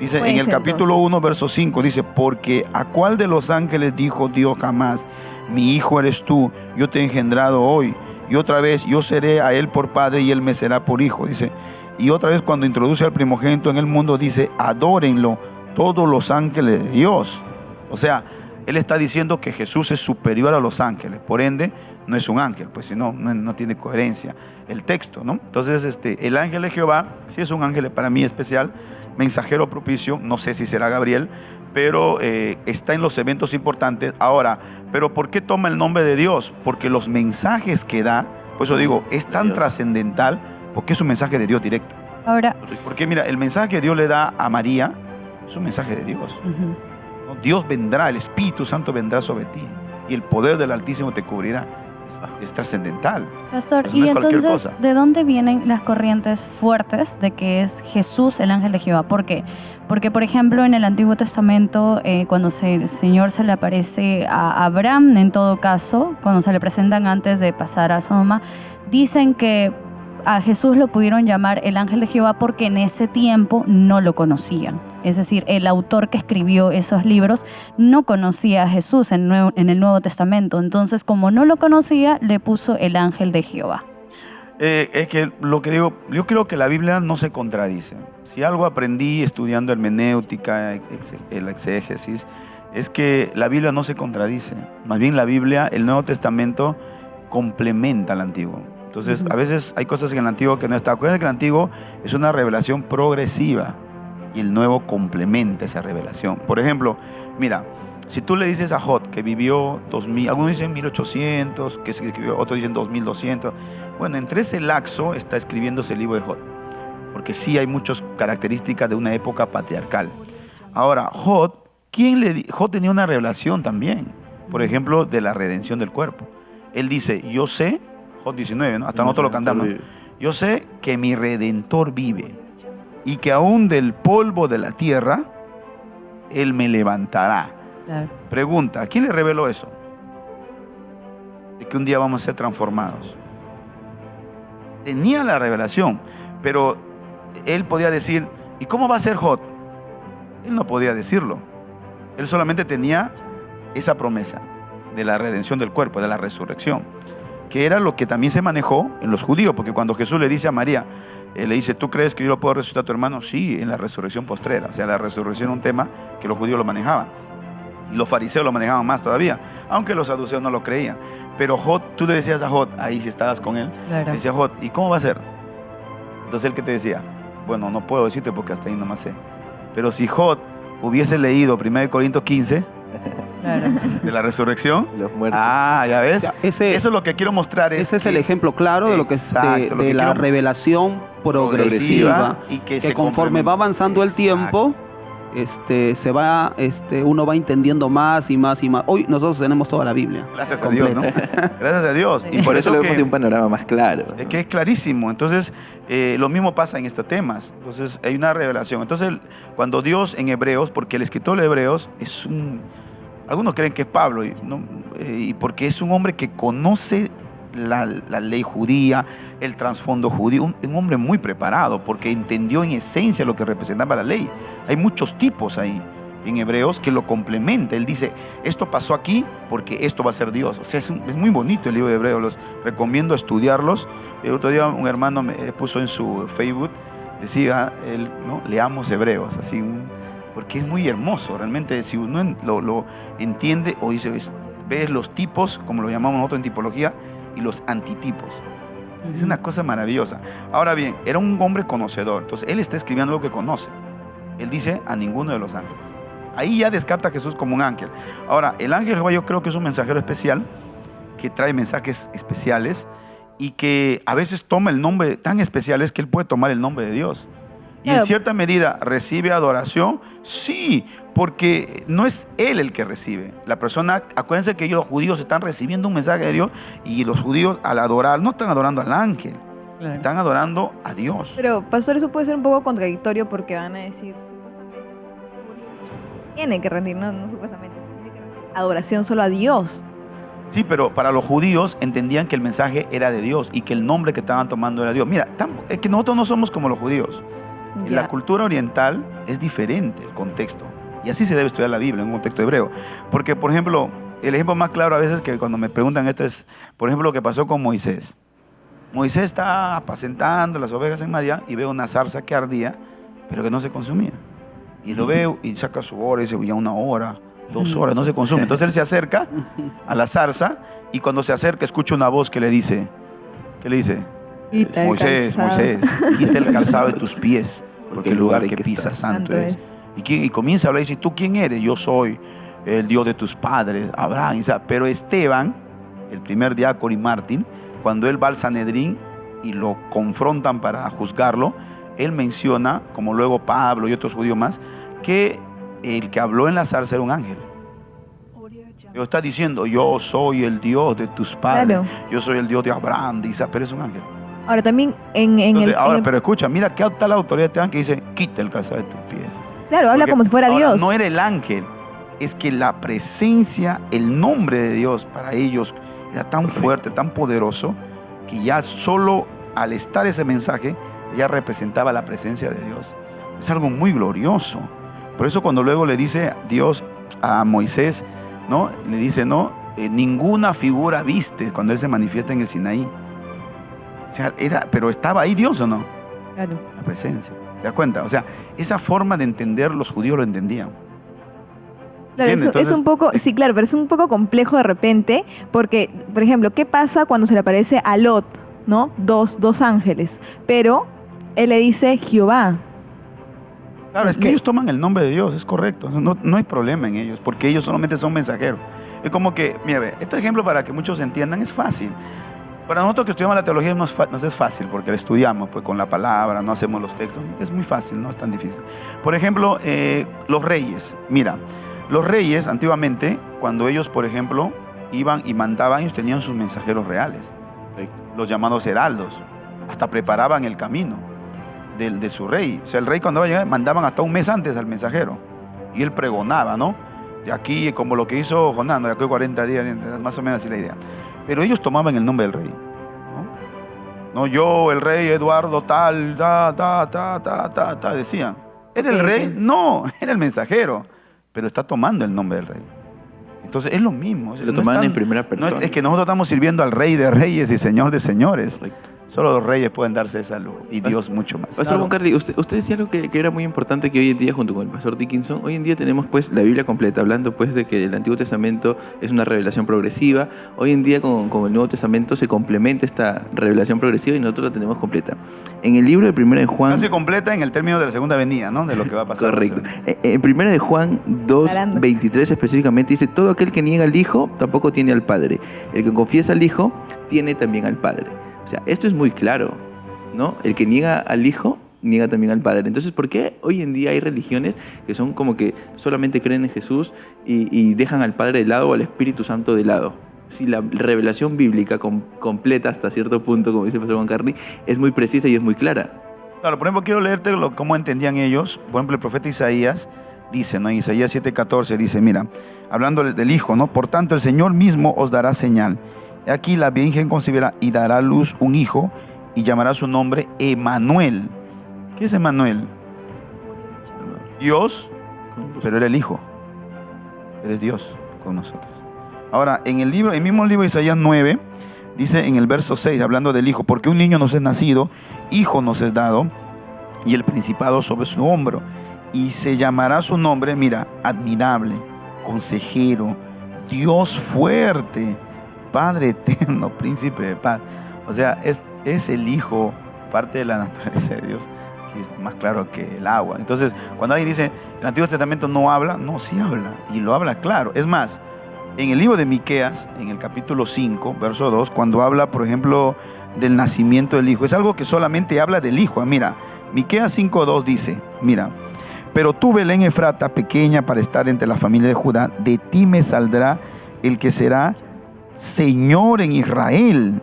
Dice en el capítulo 1, verso 5, dice, porque ¿a cuál de los ángeles dijo Dios jamás, mi hijo eres tú, yo te he engendrado hoy? Y otra vez, yo seré a él por padre y él me será por hijo, dice. Y otra vez cuando introduce al primogénito en el mundo, dice, adórenlo todos los ángeles de Dios. O sea, él está diciendo que Jesús es superior a los ángeles, por ende, no es un ángel, pues si no, no tiene coherencia el texto, ¿no? Entonces, el ángel de Jehová, sí es un ángel para mí especial, mensajero propicio, no sé si será Gabriel, pero está en los eventos importantes. Ahora, ¿pero por qué toma el nombre de Dios? Porque los mensajes que da, por eso digo, es tan trascendental, porque es un mensaje de Dios directo. Ahora, Porque mira, el mensaje que Dios le da a María es un mensaje de Dios. ¿No? Dios vendrá, el Espíritu Santo vendrá sobre ti y el poder del Altísimo te cubrirá. Es trascendental. pastor, Eso no y es cualquier entonces, cosa. ¿de dónde vienen las corrientes fuertes de que es Jesús el ángel de Jehová? ¿Por qué? Porque, por ejemplo, en el Antiguo Testamento, cuando el Señor se le aparece a Abraham, en todo caso, cuando se le presentan antes de pasar a Sodoma, dicen que a Jesús lo pudieron llamar el ángel de Jehová porque en ese tiempo no lo conocían. Es decir, el autor que escribió esos libros no conocía a Jesús en el Nuevo Testamento. Entonces, como no lo conocía, le puso el ángel de Jehová. Es que lo que digo, yo creo que la Biblia no se contradice. Si algo aprendí estudiando hermenéutica, el exégesis, es que la Biblia no se contradice. Más bien la Biblia, el Nuevo Testamento, complementa al Antiguo. Entonces, a veces hay cosas en el Antiguo que no está. Acuérdense que el Antiguo es una revelación progresiva y el Nuevo complementa esa revelación. Por ejemplo, mira, si tú le dices a Jod que vivió 2000, algunos dicen 1800, que se escribió, otros dicen 2200. Bueno, entre ese laxo está escribiéndose el libro de Jod, porque sí hay muchas características de una época patriarcal. Ahora, Jod tenía una revelación también, por ejemplo, de la redención del cuerpo. Él dice, yo sé, Jod 19, ¿no? Hasta nosotros lo cantamos, ¿no? Yo sé que mi Redentor vive y que aún del polvo de la tierra Él me levantará. Claro. Pregunta, ¿a quién le reveló eso? De que un día vamos a ser transformados. Tenía la revelación, pero él podía decir, ¿y cómo va a ser Jod? Él no podía decirlo. Él solamente tenía esa promesa de la redención del cuerpo, de la resurrección, que era lo que también se manejó en los judíos, porque cuando Jesús le dice a María, le dice, ¿tú crees que yo lo puedo resucitar a tu hermano? Sí, en la resurrección postrera. O sea, la resurrección era un tema que los judíos lo manejaban. Y los fariseos lo manejaban más todavía, aunque los saduceos no lo creían. Pero Jod, tú le decías a Jod, ahí si estabas con él, Claro. le decía Jod, ¿y cómo va a ser? Entonces él, ¿qué te decía? Bueno, no puedo decirte porque hasta ahí nomás sé. Pero si Jod hubiese leído 1 Corintios 15 Claro. de la resurrección, Los muertos. ya ves, Ya, eso es lo que quiero mostrar. Ese es que- el ejemplo claro de lo que es Exacto, lo de que la quiero- revelación progresiva y que que se conforme complementa. va avanzando el tiempo, uno va entendiendo más y más y más. Hoy nosotros tenemos toda la Biblia. Gracias a Dios, ¿no? completa. Gracias a Dios. Y por eso lo vemos que- de un panorama más claro. ¿no? que es clarísimo. Entonces, lo mismo pasa en estos temas. Entonces, hay una revelación. Entonces, cuando Dios en Hebreos, porque el escritor de Hebreos es un... Algunos creen que es Pablo, y porque es un hombre que conoce la ley judía, el trasfondo judío, un hombre muy preparado, porque entendió en esencia lo que representaba la ley. Hay muchos tipos ahí en Hebreos que lo complementa. Él dice, esto pasó aquí porque esto va a ser Dios. O sea, es muy bonito el libro de Hebreos, los recomiendo estudiarlos. El otro día un hermano me puso en su Facebook, decía, ¿no? Leamos Hebreos, así, porque es muy hermoso, realmente, si uno lo entiende o dice, ves los tipos, como lo llamamos nosotros en tipología, y los antitipos. Es una cosa maravillosa. Ahora bien, era un hombre conocedor, entonces él está escribiendo lo que conoce. Él dice a ninguno de los ángeles. Ahí ya descarta a Jesús como un ángel. Ahora, el ángel Jehová yo creo que es un mensajero especial, que trae mensajes especiales y que a veces toma el nombre tan especiales que él puede tomar el nombre de Dios. Y en Claro. cierta medida recibe adoración, sí, porque no es él el que recibe. La persona, acuérdense que los judíos están recibiendo un mensaje de Dios y los judíos al adorar no están adorando al ángel, Claro. están adorando a Dios. Pero, pastor, eso puede ser un poco contradictorio porque van a decir, supuestamente, tiene que rendir, no supuestamente, tiene que rendir adoración solo a Dios. Sí, pero para los judíos entendían que el mensaje era de Dios y que el nombre que estaban tomando era Dios. Mira, es que nosotros no somos como los judíos. En Ya. la cultura oriental es diferente el contexto. Y así se debe estudiar la Biblia en un contexto hebreo. Porque, por ejemplo, el ejemplo más claro a veces que cuando me preguntan esto es, por ejemplo, lo que pasó con Moisés. Moisés está apacentando las ovejas en Madián y ve una zarza que ardía, pero que no se consumía. Y lo ve y saca su hora y dice, ya 1 hora, 2 horas, no se consume. Entonces él se acerca a la zarza y cuando se acerca escucha una voz que le dice, ¿qué le dice? Quita el Moisés, calzado. Moisés, quita el calzado de tus pies, porque el lugar que pisas santo es. Y comienza a hablar y dice, ¿tú quién eres? Yo soy el Dios de tus padres, Abraham, Isaac. Pero Esteban, el primer diácono y mártir, cuando él va al Sanedrín y lo confrontan para juzgarlo, él menciona, como luego Pablo y otros judíos más, que el que habló en la zarza era un ángel. Dios está diciendo, yo soy el Dios de tus padres, Claro. yo soy el Dios de Abraham, de Isaac, pero es un ángel. Ahora también Entonces, ahora, pero escucha, mira qué alta la autoridad te dan que dice, quita el calzado de tus pies. claro, habla Porque como si fuera ahora Dios. no era el ángel, es que la presencia, el nombre de Dios para ellos era tan fuerte, tan poderoso, que ya solo al estar ese mensaje, ya representaba la presencia de Dios. Es algo muy glorioso. Por eso cuando luego le dice Dios a Moisés, ¿no? Le dice, no, ninguna figura viste cuando él se manifiesta en el Sinaí. O sea, pero estaba ahí Dios, ¿o no? Claro. La presencia. ¿Te das cuenta? O sea, esa forma de entender los judíos lo entendían. Claro, ¿Entiendes? es Entonces, un poco, sí, claro, pero es un poco complejo de repente, porque, por ejemplo, ¿qué pasa cuando se le aparece a Lot, ¿no? Dos ángeles, pero él le dice Jehová. Claro, es que ellos toman el nombre de Dios, es correcto. No hay problema en ellos, porque ellos solamente son mensajeros. Es como que, mira, ve, este ejemplo para que muchos entiendan es fácil. Para nosotros que estudiamos la teología nos es fácil, porque la estudiamos pues, con la palabra, no hacemos los textos. Es muy fácil, no es tan difícil. Por ejemplo, los reyes. Mira, los reyes antiguamente, cuando ellos, por ejemplo, iban y mandaban, ellos tenían sus mensajeros reales, los llamados heraldos. Hasta preparaban el camino de su rey. O sea, el rey cuando iba a llegar, mandaban hasta un mes antes al mensajero. Y él pregonaba, ¿no? de aquí, como lo que hizo Jonás, ¿no? De aquí a 40 días, más o menos así la idea. Pero ellos tomaban el nombre del rey. No, yo, el rey Eduardo, tal, decían. ¿Era el rey? No, era el mensajero. Pero está tomando el nombre del rey. Entonces es lo mismo. Lo tomaban en primera persona. Es que nosotros estamos sirviendo al rey de reyes y señor de señores. Correcto. Solo los reyes pueden darse esa luz y Dios mucho más. Pastor Juan Carly, usted decía algo que era muy importante, que hoy en día, junto con el pastor Dickinson, hoy en día tenemos pues la Biblia completa, hablando pues de que el Antiguo Testamento es una revelación progresiva. Hoy en día con el Nuevo Testamento se complementa esta revelación progresiva y nosotros la tenemos completa. En el libro de Primera de Juan... Casi completa en el término de la segunda venida, ¿no? De lo que va a pasar. Correcto. En Primera de Juan 2:23 específicamente dice: todo aquel que niega al Hijo tampoco tiene al Padre. El que confiesa al Hijo tiene también al Padre. O sea, esto es muy claro, ¿no? El que niega al Hijo, niega también al Padre. Entonces, ¿por qué hoy en día hay religiones que son como que solamente creen en Jesús y dejan al Padre de lado o al Espíritu Santo de lado? Si la revelación bíblica completa hasta cierto punto, como dice el pastor Juan Carly, es muy precisa y es muy clara. Claro, por ejemplo, quiero leerte cómo entendían ellos. Por ejemplo, el profeta Isaías dice, ¿no? En Isaías 7:14 dice, mira, hablando del Hijo, ¿no? Por tanto, el Señor mismo os dará señal. Aquí la Virgen concebirá y dará a luz un hijo y llamará su nombre Emmanuel. ¿Qué es Emmanuel? Dios, pero era el Hijo. Eres Dios con nosotros. Ahora, en el mismo libro de Isaías 9, dice en el verso 6, hablando del Hijo, porque un niño nos es nacido, hijo nos es dado, y el principado sobre su hombro. Y se llamará su nombre, mira, admirable, consejero, Dios fuerte, Padre eterno, príncipe de paz. O sea, es el Hijo, parte de la naturaleza de Dios, que es más claro que el agua. Entonces, cuando alguien dice, el Antiguo Testamento no habla, no, sí habla, y lo habla claro. Es más, en el libro de Miqueas, en el capítulo 5, verso 2, cuando habla, por ejemplo, del nacimiento del Hijo, es algo que solamente habla del Hijo. Mira, Miqueas 5:2 dice, mira, pero tú, Belén Efrata, pequeña para estar entre la familia de Judá, de ti me saldrá el que será Señor en Israel,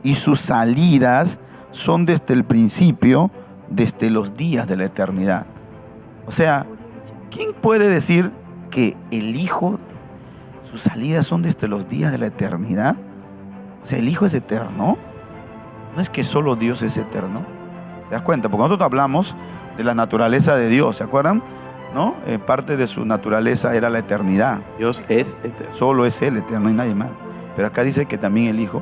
y sus salidas son desde el principio, desde los días de la eternidad. O sea, ¿quién puede decir que el Hijo, sus salidas son desde los días de la eternidad? O sea, el Hijo es eterno. No es que solo Dios es eterno. ¿Te das cuenta? Porque nosotros hablamos de la naturaleza de Dios, ¿se acuerdan? ¿No? Parte de su naturaleza era la eternidad. Dios es eterno. Solo es Él eterno y nadie más. Pero acá dice que también el Hijo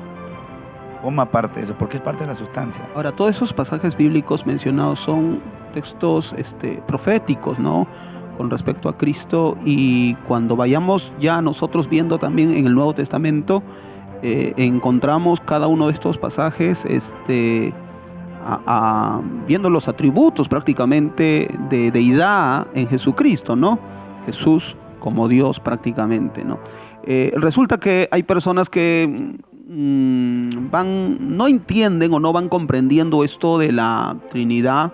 forma parte de eso, porque es parte de la sustancia. Ahora, todos esos pasajes bíblicos mencionados son textos proféticos, ¿no? Con respecto a Cristo, y cuando vayamos ya nosotros viendo también en el Nuevo Testamento, encontramos cada uno de estos pasajes viendo los atributos prácticamente de deidad en Jesucristo, ¿no? Jesús como Dios prácticamente, ¿no? Resulta que hay personas que no entienden o no van comprendiendo esto de la Trinidad.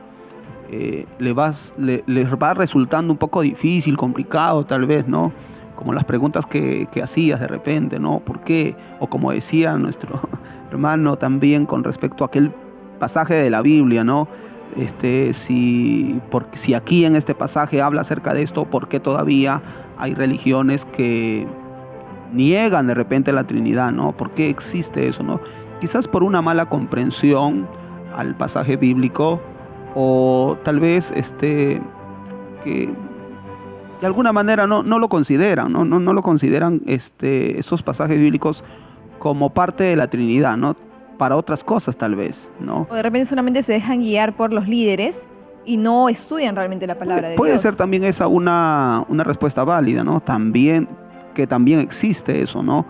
Les va resultando un poco difícil, complicado tal vez, ¿no? Como las preguntas que hacías de repente, ¿no? ¿Por qué? O como decía nuestro hermano también con respecto a aquel pasaje de la Biblia, ¿no? Si aquí en este pasaje habla acerca de esto, ¿por qué todavía hay religiones que niegan de repente la Trinidad, ¿no? ¿Por qué existe eso, no? Quizás por una mala comprensión al pasaje bíblico, o tal vez que de alguna manera no lo consideran, no lo consideran estos pasajes bíblicos como parte de la Trinidad, ¿no? Para otras cosas tal vez, ¿no? O de repente solamente se dejan guiar por los líderes y no estudian realmente la palabra de Dios. Puede ser también esa una respuesta válida, ¿no? También existe eso, ¿no?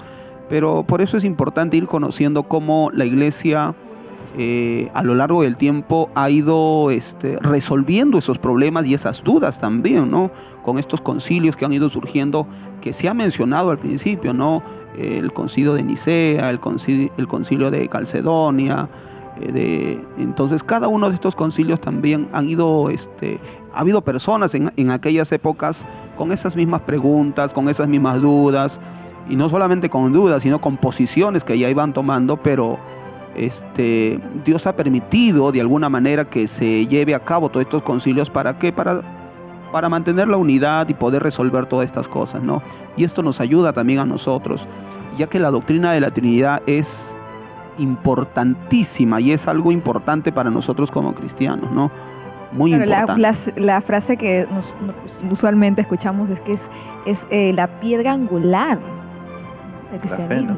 Pero por eso es importante ir conociendo cómo la iglesia a lo largo del tiempo ha ido resolviendo esos problemas y esas dudas también, ¿no? Con estos concilios que han ido surgiendo, que se ha mencionado al principio, ¿no? El concilio de Nicea, el concilio de Calcedonia. Entonces cada uno de estos concilios también ha habido personas en aquellas épocas con esas mismas preguntas, con esas mismas dudas, y no solamente con dudas, sino con posiciones que ya iban tomando, pero Dios ha permitido de alguna manera que se lleve a cabo todos estos concilios. ¿Para qué? Para para mantener la unidad y poder resolver todas estas cosas, ¿no? Y esto nos ayuda también a nosotros, ya que la doctrina de la Trinidad es importantísima y es algo importante para nosotros como cristianos, ¿no? Muy importante. La frase que usualmente escuchamos es que es la piedra angular del cristianismo.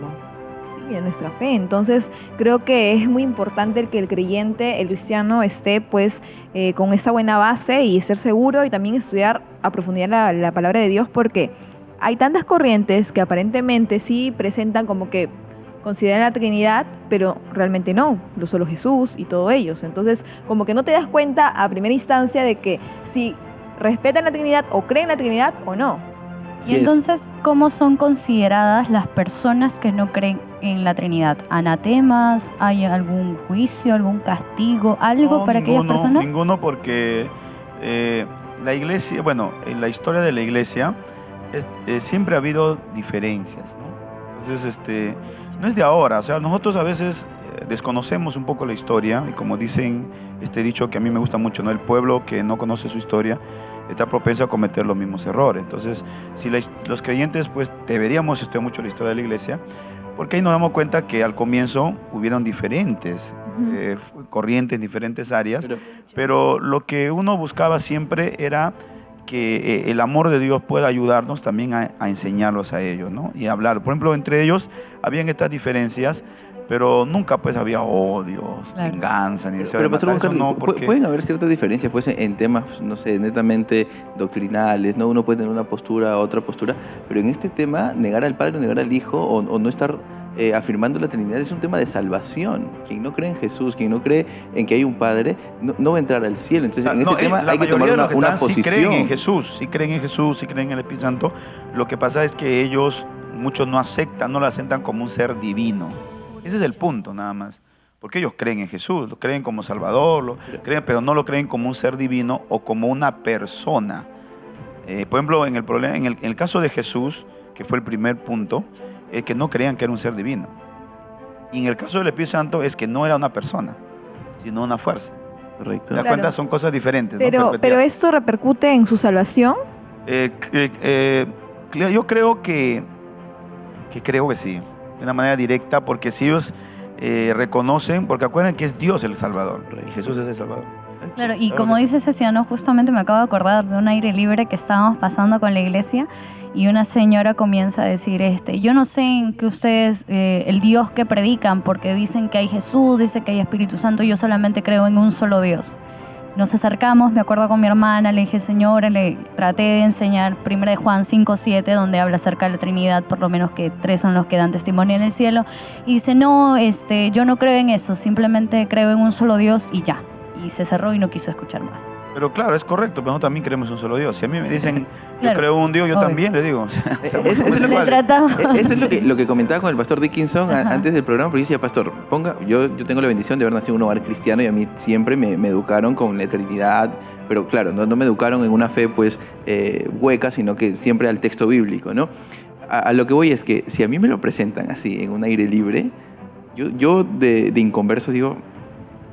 Sí, de nuestra fe. Entonces creo que es muy importante que el creyente, el cristiano, esté pues con esa buena base y ser seguro y también estudiar a profundidad la palabra de Dios, porque hay tantas corrientes que aparentemente sí presentan como que consideran la Trinidad, pero realmente no, lo solo Jesús y todos ellos. Entonces, como que no te das cuenta a primera instancia de que si respetan la Trinidad o creen la Trinidad o no. Y entonces, ¿cómo son consideradas las personas que no creen en la Trinidad? ¿Anatemas? ¿Hay algún juicio, algún castigo, algo No, para aquellas personas? Ninguno, porque la iglesia, bueno, en la historia de la iglesia siempre ha habido diferencias, ¿no? Entonces, no es de ahora, o sea, nosotros a veces desconocemos un poco la historia y como dicen este dicho que a mí me gusta mucho, ¿no? El pueblo que no conoce su historia está propenso a cometer los mismos errores. Entonces, si los creyentes pues deberíamos estudiar mucho la historia de la iglesia, porque ahí nos damos cuenta que al comienzo hubieron diferentes corrientes en diferentes áreas, pero lo que uno buscaba siempre era que el amor de Dios pueda ayudarnos también a enseñarlos a ellos, ¿no? Y hablar. Por ejemplo, entre ellos habían estas diferencias, pero nunca pues había odios, venganza, ni deseo de Pero, Pastor matar. Juan Carlos, No, porque pueden haber ciertas diferencias pues, en temas, no sé, netamente doctrinales, ¿no? Uno puede tener una postura, otra postura, pero en este tema, negar al Padre, negar al Hijo o no estar afirmando la Trinidad es un tema de salvación. Quien no cree en Jesús, quien no cree en que hay un Padre, no va a entrar al cielo. Entonces, en este tema hay que tomar una posición. Sí creen en Jesús, sí creen en Jesús, sí creen en el Espíritu Santo. Lo que pasa es que ellos, muchos no lo aceptan como un ser divino. Ese es el punto, nada más. Porque ellos creen en Jesús, lo creen como Salvador, pero no lo creen como un ser divino o como una persona. Por ejemplo, en el caso de Jesús, que fue el primer punto, es que no creían que era un ser divino. Y en el caso del Espíritu Santo es que no era una persona, sino una fuerza. Correcto. ¿Te das cuenta? Son cosas diferentes. Pero ¿esto repercute en su salvación? Yo creo que sí, de una manera directa, porque si ellos reconocen, porque acuerden que es Dios el Salvador, y Jesús es el Salvador. Claro, y como dice Ceciano, justamente me acabo de acordar de un aire libre que estábamos pasando con la iglesia y una señora comienza a decir, yo no sé en qué ustedes, el Dios que predican, porque dicen que hay Jesús, dicen que hay Espíritu Santo, yo solamente creo en un solo Dios. Nos acercamos, me acuerdo con mi hermana, le dije, señora, le traté de enseñar 1 de Juan 5:7, donde habla acerca de la Trinidad, por lo menos que 3 son los que dan testimonio en el cielo, y dice, no, yo no creo en eso, simplemente creo en un solo Dios y ya. Y se cerró y no quiso escuchar más. Pero claro, es correcto, pero nosotros también creemos un solo Dios. Si a mí me dicen, claro, yo creo en un Dios, yo obvio. también le digo. Eso es lo que comentaba con el pastor Dickinson antes del programa, porque yo decía, pastor, yo tengo la bendición de haber nacido en un hogar cristiano y a mí siempre me educaron con la Trinidad, pero claro, no me educaron en una fe pues hueca, sino que siempre al texto bíblico, ¿no? A lo que voy es que si a mí me lo presentan así, en un aire libre, yo de inconverso digo,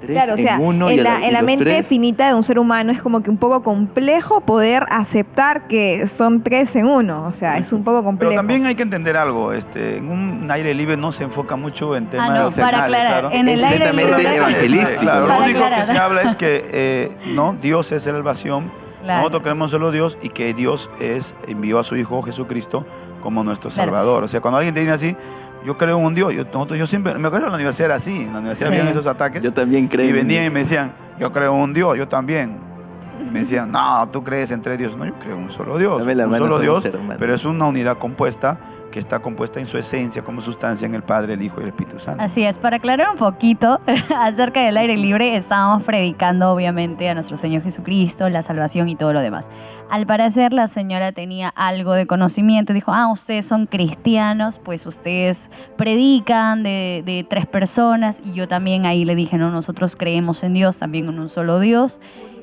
claro, o sea, en la mente finita de un ser humano es como que un poco complejo poder aceptar que son 3 en 1, o sea, es un poco complejo. Pero también hay que entender algo, en un aire libre no se enfoca mucho en temas para aclarar, claro. en el aire libre evangelístico. Claro, lo para único aclarar. que se habla es que Dios es la salvación, Claro. nosotros creemos solo Dios y que Dios envió a su Hijo Jesucristo como nuestro Salvador. O sea, cuando alguien te dice así, yo creo en un Dios, yo siempre, me acuerdo en la universidad era así, en la universidad habían esos ataques. Yo también creo. Y venían y me decían, yo creo en un Dios, yo también. Y me decían, no, tú crees en 3 dioses. No, yo creo en un solo Dios. Dame la Un mano, solo somos Dios, hermanos. pero es una unidad compuesta que está compuesta en su esencia como sustancia en el Padre, el Hijo y el Espíritu Santo. Así es, para aclarar un poquito acerca del aire libre, estábamos predicando obviamente a nuestro Señor Jesucristo, la salvación y todo lo demás. Al parecer la señora tenía algo de conocimiento, dijo, ustedes son cristianos, pues ustedes predican de 3 personas, y yo también ahí le dije, no, nosotros creemos en Dios, también en un solo Dios.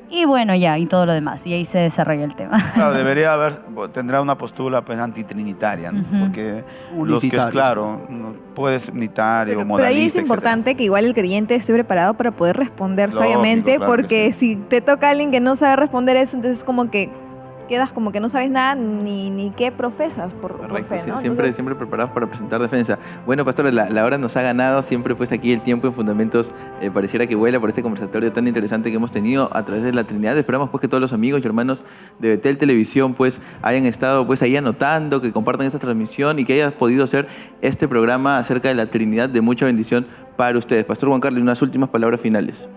Y bueno, ya, y todo lo demás. Y ahí se desarrolla el tema. Claro, tendrá una postura pues antitrinitaria, ¿no? Porque los que es claro, puede ser unitario, pero modalista, ahí es importante que igual el creyente esté preparado para poder responder sabiamente, claro porque que sí. si te toca a alguien que no sabe responder eso, entonces como que quedas como que no sabes nada ni qué profesas por Correcto, fe, sí, ¿no? siempre, Entonces, siempre preparados para presentar defensa. Bueno, pastores, la hora nos ha ganado. Siempre pues aquí el tiempo en Fundamentos pareciera que vuela por este conversatorio tan interesante que hemos tenido a través de la Trinidad. Esperamos pues que todos los amigos y hermanos de Betel Televisión pues hayan estado pues ahí anotando, que compartan esta transmisión y que hayan podido hacer este programa acerca de la Trinidad de mucha bendición para ustedes. Pastor Juan Carlos, unas últimas palabras finales.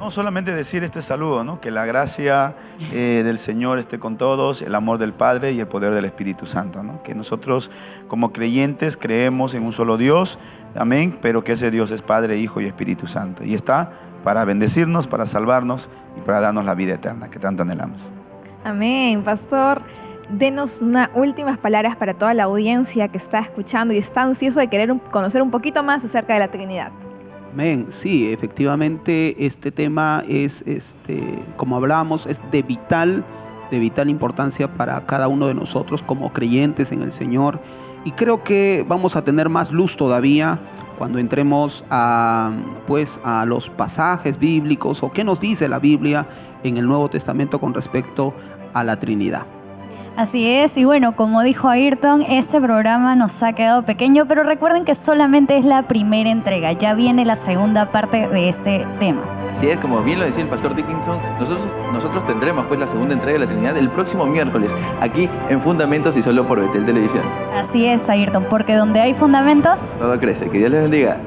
No solamente decir este saludo, ¿no? Que la gracia del Señor esté con todos, el amor del Padre y el poder del Espíritu Santo, ¿no? Que nosotros como creyentes creemos en un solo Dios, amén, pero que ese Dios es Padre, Hijo y Espíritu Santo. Y está para bendecirnos, para salvarnos y para darnos la vida eterna que tanto anhelamos. amén, pastor. Denos unas últimas palabras para toda la audiencia que está escuchando y está ansioso de querer conocer un poquito más acerca de la Trinidad. Amén. Sí, efectivamente este tema es, como hablamos, es de vital importancia para cada uno de nosotros como creyentes en el Señor. Y creo que vamos a tener más luz todavía cuando entremos a los pasajes bíblicos o qué nos dice la Biblia en el Nuevo Testamento con respecto a la Trinidad. Así es, y bueno, como dijo Ayrton, este programa nos ha quedado pequeño, pero recuerden que solamente es la primera entrega, ya viene la segunda parte de este tema. Así es, como bien lo decía el pastor Dickinson, nosotros tendremos pues la segunda entrega de la Trinidad el próximo miércoles, aquí en Fundamentos y solo por Betel Televisión. Así es, Ayrton, porque donde hay fundamentos, Todo crece. Que Dios les bendiga.